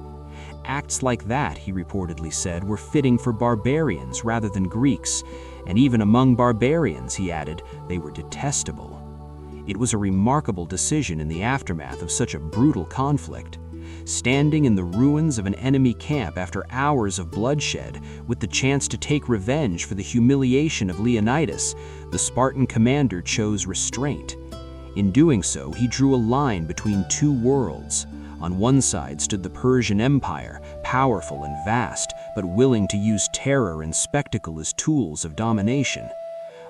Acts like that, he reportedly said, were fitting for barbarians rather than Greeks, and even among barbarians, he added, they were detestable. It was a remarkable decision in the aftermath of such a brutal conflict. Standing in the ruins of an enemy camp after hours of bloodshed, with the chance to take revenge for the humiliation of Leonidas, the Spartan commander chose restraint. In doing so, he drew a line between two worlds. On one side stood the Persian Empire, powerful and vast, but willing to use terror and spectacle as tools of domination.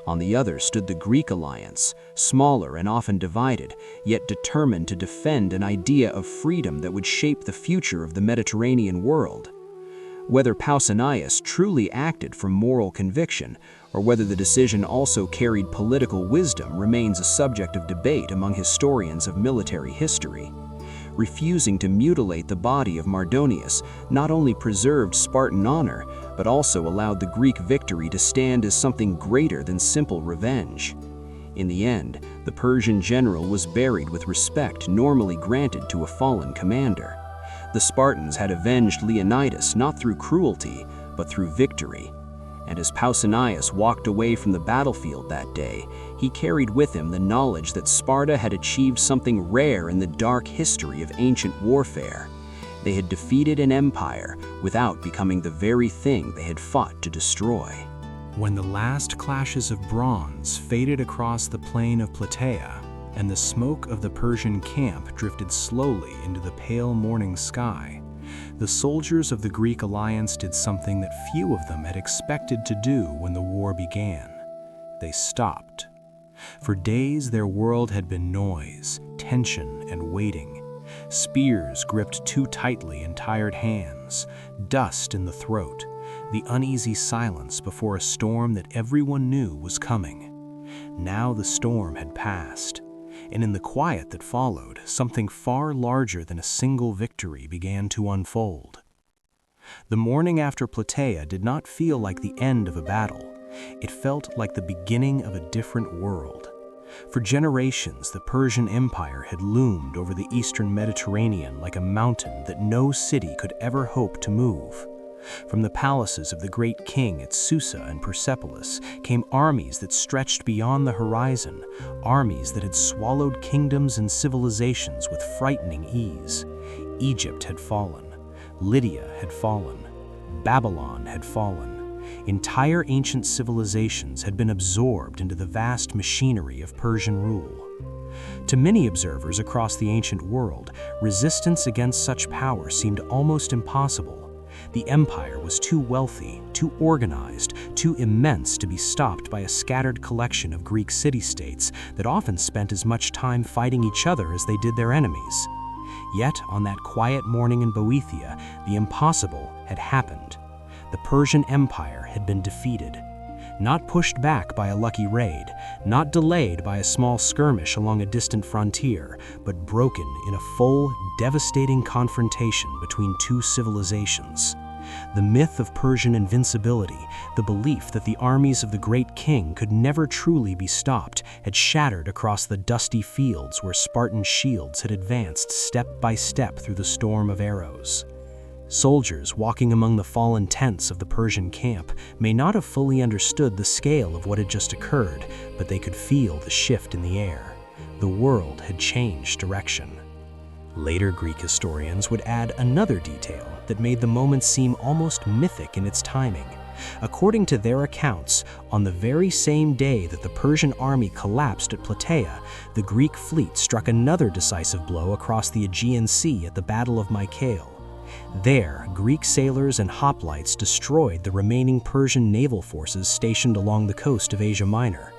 On the other stood the Greek alliance, smaller and often divided, yet determined to defend an idea of freedom that would shape the future of the Mediterranean world. Whether Pausanias truly acted from moral conviction, or whether the decision also carried political wisdom, remains a subject of debate among historians of military history. Refusing to mutilate the body of Mardonius not only preserved Spartan honor, but also allowed the Greek victory to stand as something greater than simple revenge. In the end, the Persian general was buried with respect normally granted to a fallen commander. The Spartans had avenged Leonidas not through cruelty, but through victory. And as Pausanias walked away from the battlefield that day, he carried with him the knowledge that Sparta had achieved something rare in the dark history of ancient warfare. They had defeated an empire without becoming the very thing they had fought to destroy. When the last clashes of bronze faded across the plain of Plataea, and the smoke of the Persian camp drifted slowly into the pale morning sky, the soldiers of the Greek alliance did something that few of them had expected to do when the war began. They stopped. For days their world had been noise, tension, and waiting. Spears gripped too tightly in tired hands, dust in the throat, the uneasy silence before a storm that everyone knew was coming. Now the storm had passed, and in the quiet that followed, something far larger than a single victory began to unfold. The morning after Plataea did not feel like the end of a battle. It felt like the beginning of a different world. For generations, the Persian Empire had loomed over the eastern Mediterranean like a mountain that no city could ever hope to move. From the palaces of the great king at Susa and Persepolis came armies that stretched beyond the horizon, armies that had swallowed kingdoms and civilizations with frightening ease. Egypt had fallen. Lydia had fallen. Babylon had fallen. Entire ancient civilizations had been absorbed into the vast machinery of Persian rule. To many observers across the ancient world, resistance against such power seemed almost impossible. The empire was too wealthy, too organized, too immense to be stopped by a scattered collection of Greek city-states that often spent as much time fighting each other as they did their enemies. Yet, on that quiet morning in Boeotia, the impossible had happened. The Persian Empire had been defeated. Not pushed back by a lucky raid, not delayed by a small skirmish along a distant frontier, but broken in a full, devastating confrontation between two civilizations. The myth of Persian invincibility, the belief that the armies of the great king could never truly be stopped, had shattered across the dusty fields where Spartan shields had advanced step by step through the storm of arrows. Soldiers walking among the fallen tents of the Persian camp may not have fully understood the scale of what had just occurred, but they could feel the shift in the air. The world had changed direction. Later Greek historians would add another detail that made the moment seem almost mythic in its timing. According to their accounts, on the very same day that the Persian army collapsed at Plataea, the Greek fleet struck another decisive blow across the Aegean Sea at the Battle of Mycale. There, Greek sailors and hoplites destroyed the remaining Persian naval forces stationed along the coast of Asia Minor.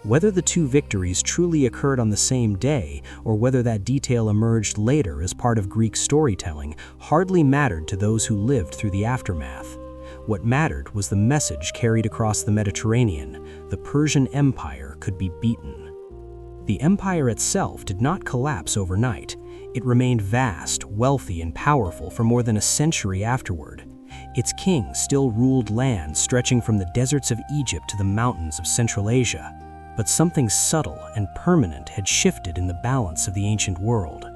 Whether the two victories truly occurred on the same day, or whether that detail emerged later as part of Greek storytelling, hardly mattered to those who lived through the aftermath. What mattered was the message carried across the Mediterranean: the Persian Empire could be beaten. The empire itself did not collapse overnight. It remained vast, wealthy, and powerful for more than a century afterward. Its king still ruled lands stretching from the deserts of Egypt to the mountains of Central Asia. But something subtle and permanent had shifted in the balance of the ancient world.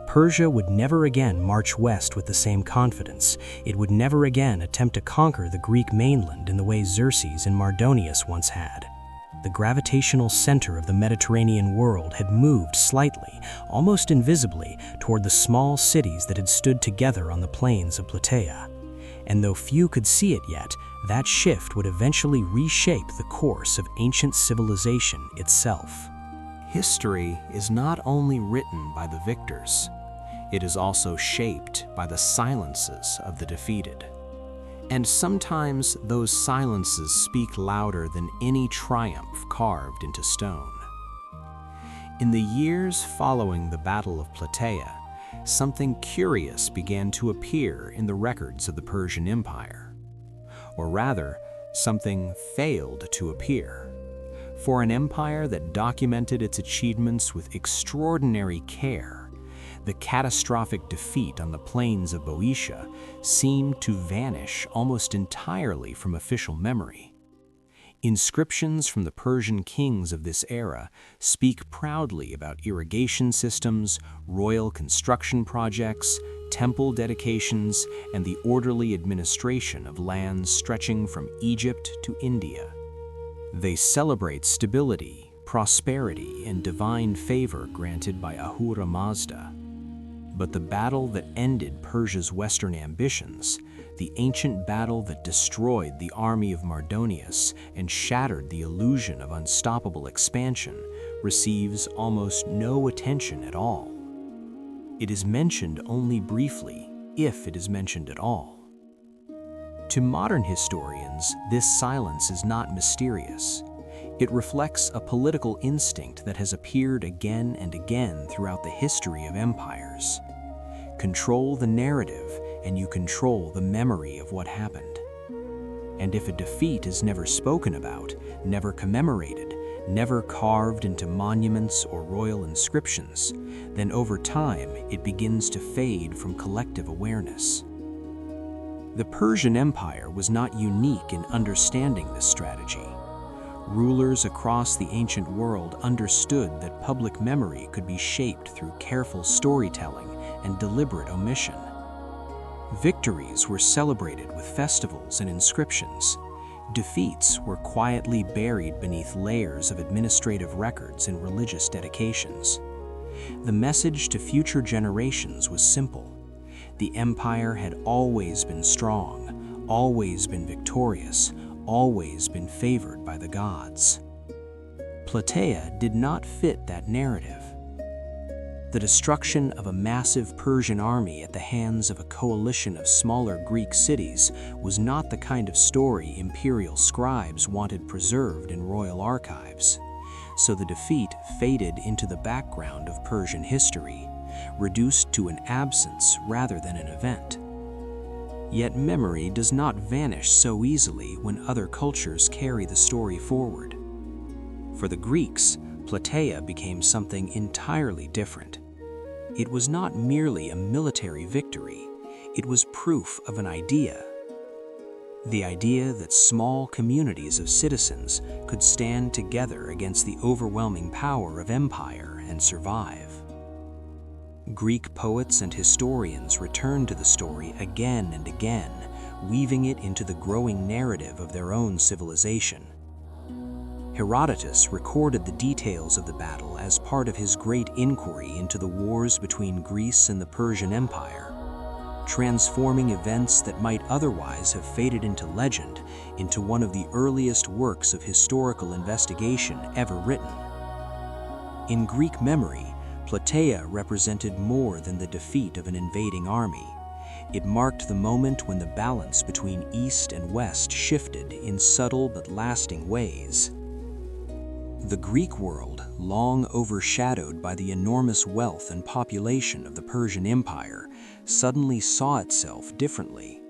Persia would never again march west with the same confidence. It would never again attempt to conquer the Greek mainland in the way Xerxes and Mardonius once had. The gravitational center of the Mediterranean world had moved slightly, almost invisibly, toward the small cities that had stood together on the plains of Plataea. And though few could see it yet, that shift would eventually reshape the course of ancient civilization itself. History is not only written by the victors, it is also shaped by the silences of the defeated. And sometimes those silences speak louder than any triumph carved into stone. In the years following the Battle of Plataea, something curious began to appear in the records of the Persian Empire. Or rather, something failed to appear. For an empire that documented its achievements with extraordinary care, the catastrophic defeat on the plains of Boeotia seemed to vanish almost entirely from official memory. Inscriptions from the Persian kings of this era speak proudly about irrigation systems, royal construction projects, temple dedications, and the orderly administration of lands stretching from Egypt to India. They celebrate stability, prosperity, and divine favor granted by Ahura Mazda. But the battle that ended Persia's western ambitions, the ancient battle that destroyed the army of Mardonius and shattered the illusion of unstoppable expansion, receives almost no attention at all. It is mentioned only briefly, if it is mentioned at all. To modern historians, this silence is not mysterious. It reflects a political instinct that has appeared again and again throughout the history of empires. Control the narrative, and you control the memory of what happened. And if a defeat is never spoken about, never commemorated, never carved into monuments or royal inscriptions, then over time it begins to fade from collective awareness. The Persian Empire was not unique in understanding this strategy. Rulers across the ancient world understood that public memory could be shaped through careful storytelling and deliberate omission. Victories were celebrated with festivals and inscriptions. Defeats were quietly buried beneath layers of administrative records and religious dedications. The message to future generations was simple. The empire had always been strong, always been victorious, always been favored by the gods. Plataea did not fit that narrative. The destruction of a massive Persian army at the hands of a coalition of smaller Greek cities was not the kind of story imperial scribes wanted preserved in royal archives. So the defeat faded into the background of Persian history, reduced to an absence rather than an event. Yet memory does not vanish so easily when other cultures carry the story forward. For the Greeks, Plataea became something entirely different. It was not merely a military victory, it was proof of an idea. The idea that small communities of citizens could stand together against the overwhelming power of empire and survive. Greek poets and historians returned to the story again and again, weaving it into the growing narrative of their own civilization. Herodotus recorded the details of the battle as part of his great inquiry into the wars between Greece and the Persian Empire, transforming events that might otherwise have faded into legend into one of the earliest works of historical investigation ever written. In Greek memory, Plataea represented more than the defeat of an invading army. It marked the moment when the balance between East and West shifted in subtle but lasting ways. The Greek world, long overshadowed by the enormous wealth and population of the Persian Empire, suddenly saw itself differently.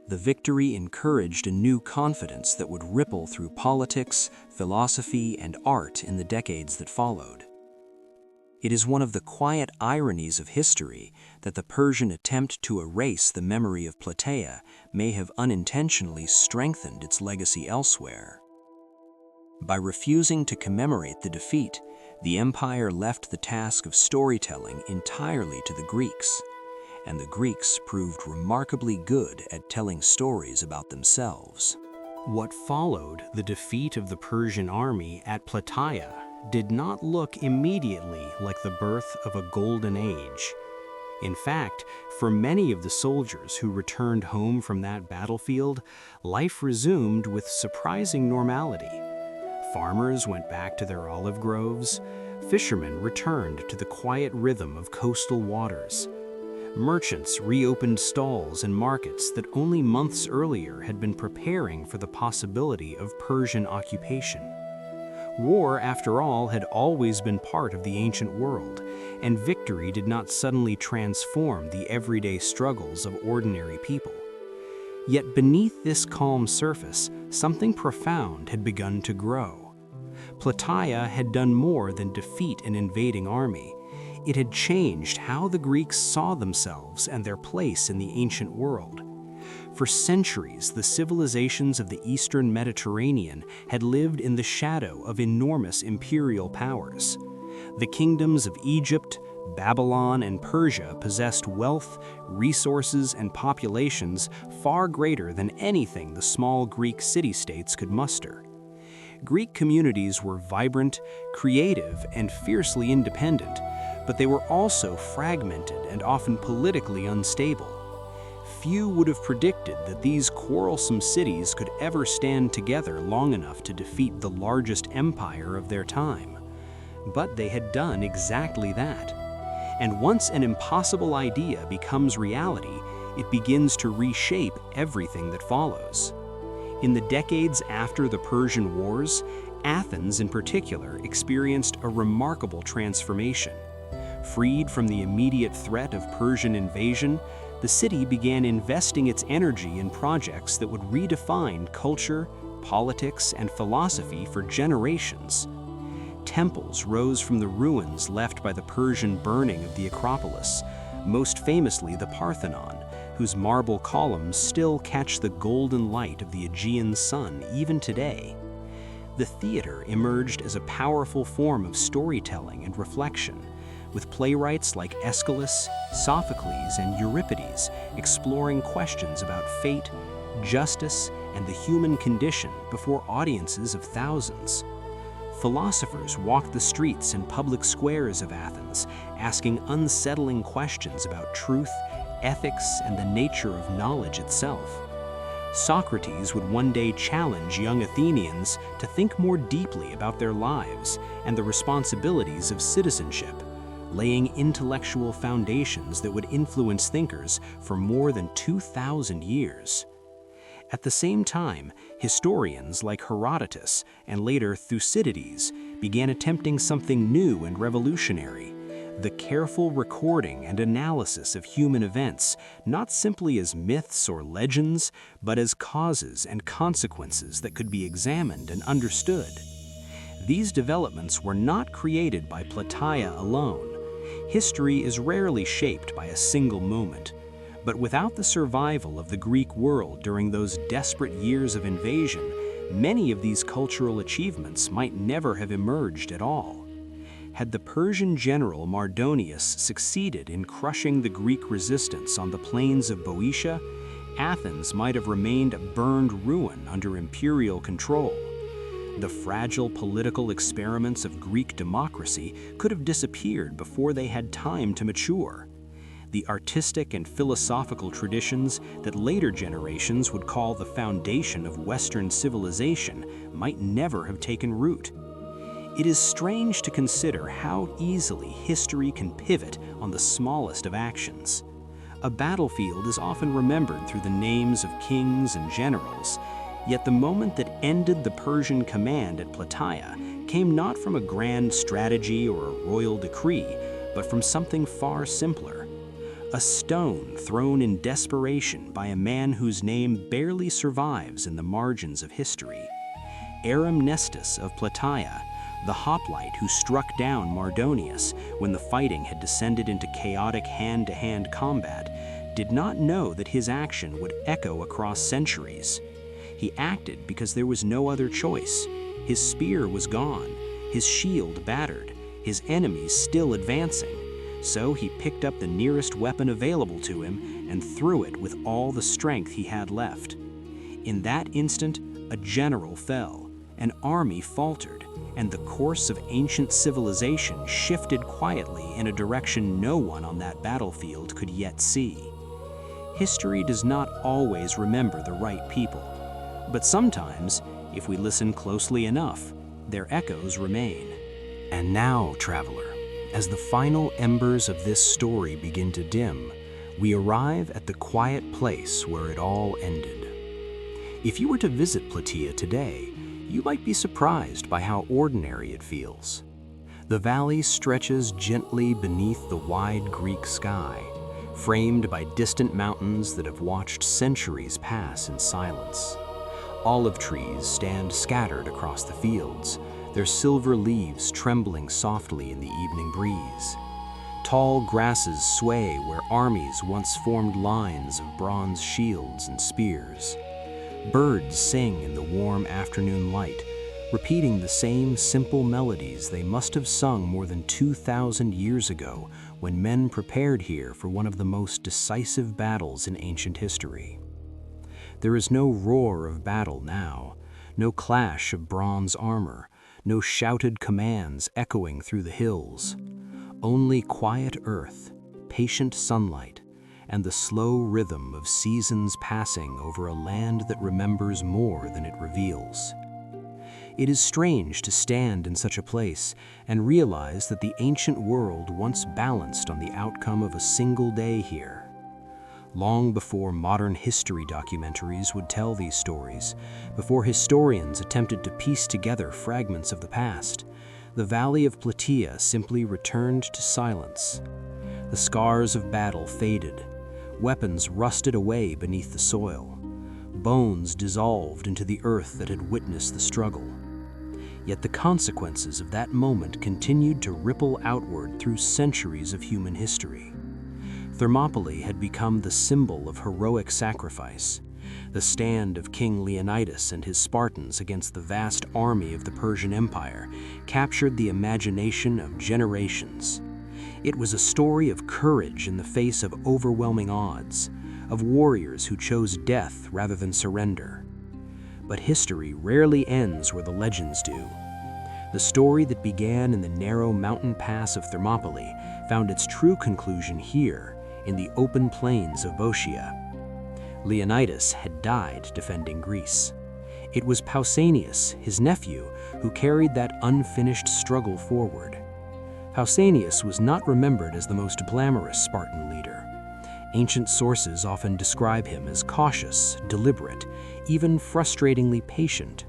The victory encouraged a new confidence that would ripple through politics, philosophy, and art in the decades that followed. It is one of the quiet ironies of history that the Persian attempt to erase the memory of Plataea may have unintentionally strengthened its legacy elsewhere. By refusing to commemorate the defeat, the empire left the task of storytelling entirely to the Greeks, and the Greeks proved remarkably good at telling stories about themselves. What followed the defeat of the Persian army at Plataea did not look immediately like the birth of a golden age. In fact, for many of the soldiers who returned home from that battlefield, life resumed with surprising normality. Farmers went back to their olive groves. Fishermen returned to the quiet rhythm of coastal waters. Merchants reopened stalls and markets that only months earlier had been preparing for the possibility of Persian occupation. War, after all, had always been part of the ancient world, and victory did not suddenly transform the everyday struggles of ordinary people. Yet beneath this calm surface, something profound had begun to grow. Plataea had done more than defeat an invading army. It had changed how the Greeks saw themselves and their place in the ancient world. For centuries, the civilizations of the Eastern Mediterranean had lived in the shadow of enormous imperial powers. The kingdoms of Egypt, Babylon, and Persia possessed wealth, resources, and populations far greater than anything the small Greek city-states could muster. Greek communities were vibrant, creative, and fiercely independent, but they were also fragmented and often politically unstable. Few would have predicted that these quarrelsome cities could ever stand together long enough to defeat the largest empire of their time. But they had done exactly that. And once an impossible idea becomes reality, it begins to reshape everything that follows. In the decades after the Persian Wars, Athens in particular experienced a remarkable transformation. Freed from the immediate threat of Persian invasion, the city began investing its energy in projects that would redefine culture, politics, and philosophy for generations. Temples rose from the ruins left by the Persian burning of the Acropolis, most famously the Parthenon, whose marble columns still catch the golden light of the Aegean sun even today. The theater emerged as a powerful form of storytelling and reflection, with playwrights like Aeschylus, Sophocles, and Euripides exploring questions about fate, justice, and the human condition before audiences of thousands. Philosophers walked the streets and public squares of Athens, asking unsettling questions about truth, ethics, and the nature of knowledge itself. Socrates would one day challenge young Athenians to think more deeply about their lives and the responsibilities of citizenship, laying intellectual foundations that would influence thinkers for more than 2,000 years. At the same time, historians like Herodotus and later Thucydides began attempting something new and revolutionary: the careful recording and analysis of human events, not simply as myths or legends, but as causes and consequences that could be examined and understood. These developments were not created by Plataea alone. History is rarely shaped by a single moment. But without the survival of the Greek world during those desperate years of invasion, many of these cultural achievements might never have emerged at all. Had the Persian general Mardonius succeeded in crushing the Greek resistance on the plains of Boeotia, Athens might have remained a burned ruin under imperial control. The fragile political experiments of Greek democracy could have disappeared before they had time to mature. The artistic and philosophical traditions that later generations would call the foundation of Western civilization might never have taken root. It is strange to consider how easily history can pivot on the smallest of actions. A battlefield is often remembered through the names of kings and generals, yet the moment that ended the Persian command at Plataea came not from a grand strategy or a royal decree, but from something far simpler. A stone thrown in desperation by a man whose name barely survives in the margins of history. Nestus of Plataea, the hoplite who struck down Mardonius when the fighting had descended into chaotic hand-to-hand combat, did not know that his action would echo across centuries. He acted because there was no other choice. His spear was gone, his shield battered, his enemies still advancing. So he picked up the nearest weapon available to him and threw it with all the strength he had left. In that instant, a general fell, an army faltered, and the course of ancient civilization shifted quietly in a direction no one on that battlefield could yet see. History does not always remember the right people, but sometimes, if we listen closely enough, their echoes remain. And now, traveler, as the final embers of this story begin to dim, we arrive at the quiet place where it all ended. If you were to visit Plataea today, you might be surprised by how ordinary it feels. The valley stretches gently beneath the wide Greek sky, framed by distant mountains that have watched centuries pass in silence. Olive trees stand scattered across the fields, their silver leaves trembling softly in the evening breeze. Tall grasses sway where armies once formed lines of bronze shields and spears. Birds sing in the warm afternoon light, repeating the same simple melodies they must have sung more than 2,000 years ago when men prepared here for one of the most decisive battles in ancient history. There is no roar of battle now, no clash of bronze armor, no shouted commands echoing through the hills. Only quiet earth, patient sunlight, and the slow rhythm of seasons passing over a land that remembers more than it reveals. It is strange to stand in such a place and realize that the ancient world once balanced on the outcome of a single day here. Long before modern history documentaries would tell these stories, before historians attempted to piece together fragments of the past, the valley of Plataea simply returned to silence. The scars of battle faded, weapons rusted away beneath the soil, bones dissolved into the earth that had witnessed the struggle. Yet the consequences of that moment continued to ripple outward through centuries of human history. Thermopylae had become the symbol of heroic sacrifice. The stand of King Leonidas and his Spartans against the vast army of the Persian Empire captured the imagination of generations. It was a story of courage in the face of overwhelming odds, of warriors who chose death rather than surrender. But history rarely ends where the legends do. The story that began in the narrow mountain pass of Thermopylae found its true conclusion here, in the open plains of Boeotia. Leonidas had died defending Greece. It was Pausanias, his nephew, who carried that unfinished struggle forward. Pausanias was not remembered as the most glamorous Spartan leader. Ancient sources often describe him as cautious, deliberate, even frustratingly patient.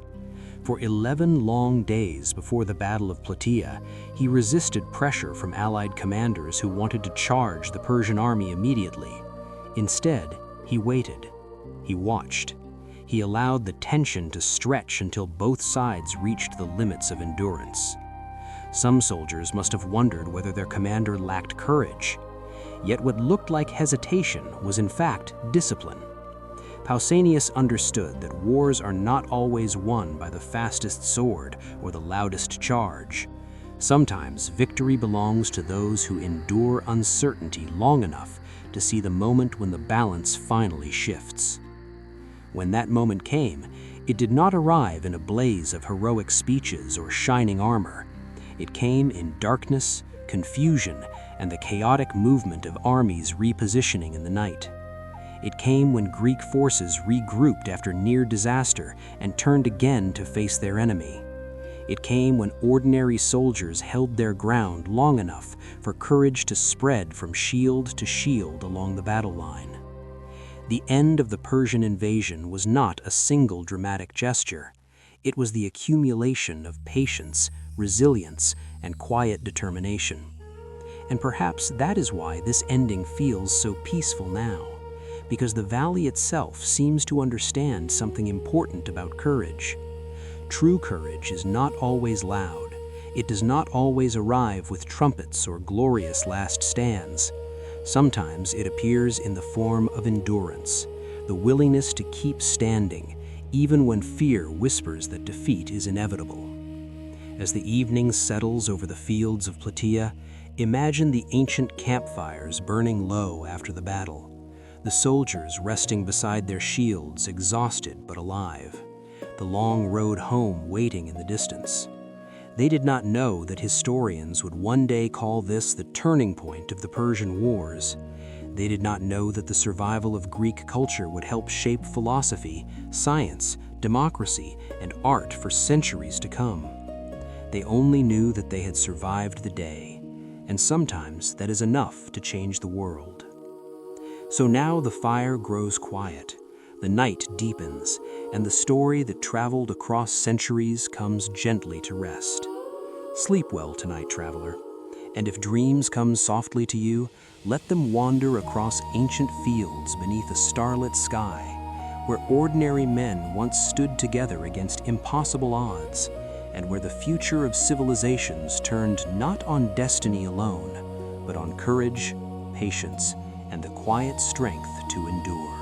For 11 long days before the Battle of Plataea, he resisted pressure from allied commanders who wanted to charge the Persian army immediately. Instead, he waited. He watched. He allowed the tension to stretch until both sides reached the limits of endurance. Some soldiers must have wondered whether their commander lacked courage. Yet what looked like hesitation was in fact discipline. Pausanias understood that wars are not always won by the fastest sword or the loudest charge. Sometimes victory belongs to those who endure uncertainty long enough to see the moment when the balance finally shifts. When that moment came, it did not arrive in a blaze of heroic speeches or shining armor. It came in darkness, confusion, and the chaotic movement of armies repositioning in the night. It came when Greek forces regrouped after near disaster and turned again to face their enemy. It came when ordinary soldiers held their ground long enough for courage to spread from shield to shield along the battle line. The end of the Persian invasion was not a single dramatic gesture. It was the accumulation of patience, resilience, and quiet determination. And perhaps that is why this ending feels so peaceful now, because the valley itself seems to understand something important about courage. True courage is not always loud. It does not always arrive with trumpets or glorious last stands. Sometimes it appears in the form of endurance, the willingness to keep standing, even when fear whispers that defeat is inevitable. As the evening settles over the fields of Plataea, imagine the ancient campfires burning low after the battle, the soldiers resting beside their shields, exhausted but alive, the long road home waiting in the distance. They did not know that historians would one day call this the turning point of the Persian Wars. They did not know that the survival of Greek culture would help shape philosophy, science, democracy, and art for centuries to come. They only knew that they had survived the day, and sometimes that is enough to change the world. So now the fire grows quiet, the night deepens, and the story that traveled across centuries comes gently to rest. Sleep well tonight, traveler, and if dreams come softly to you, let them wander across ancient fields beneath a starlit sky, where ordinary men once stood together against impossible odds, and where the future of civilizations turned not on destiny alone, but on courage, patience, and the quiet strength to endure.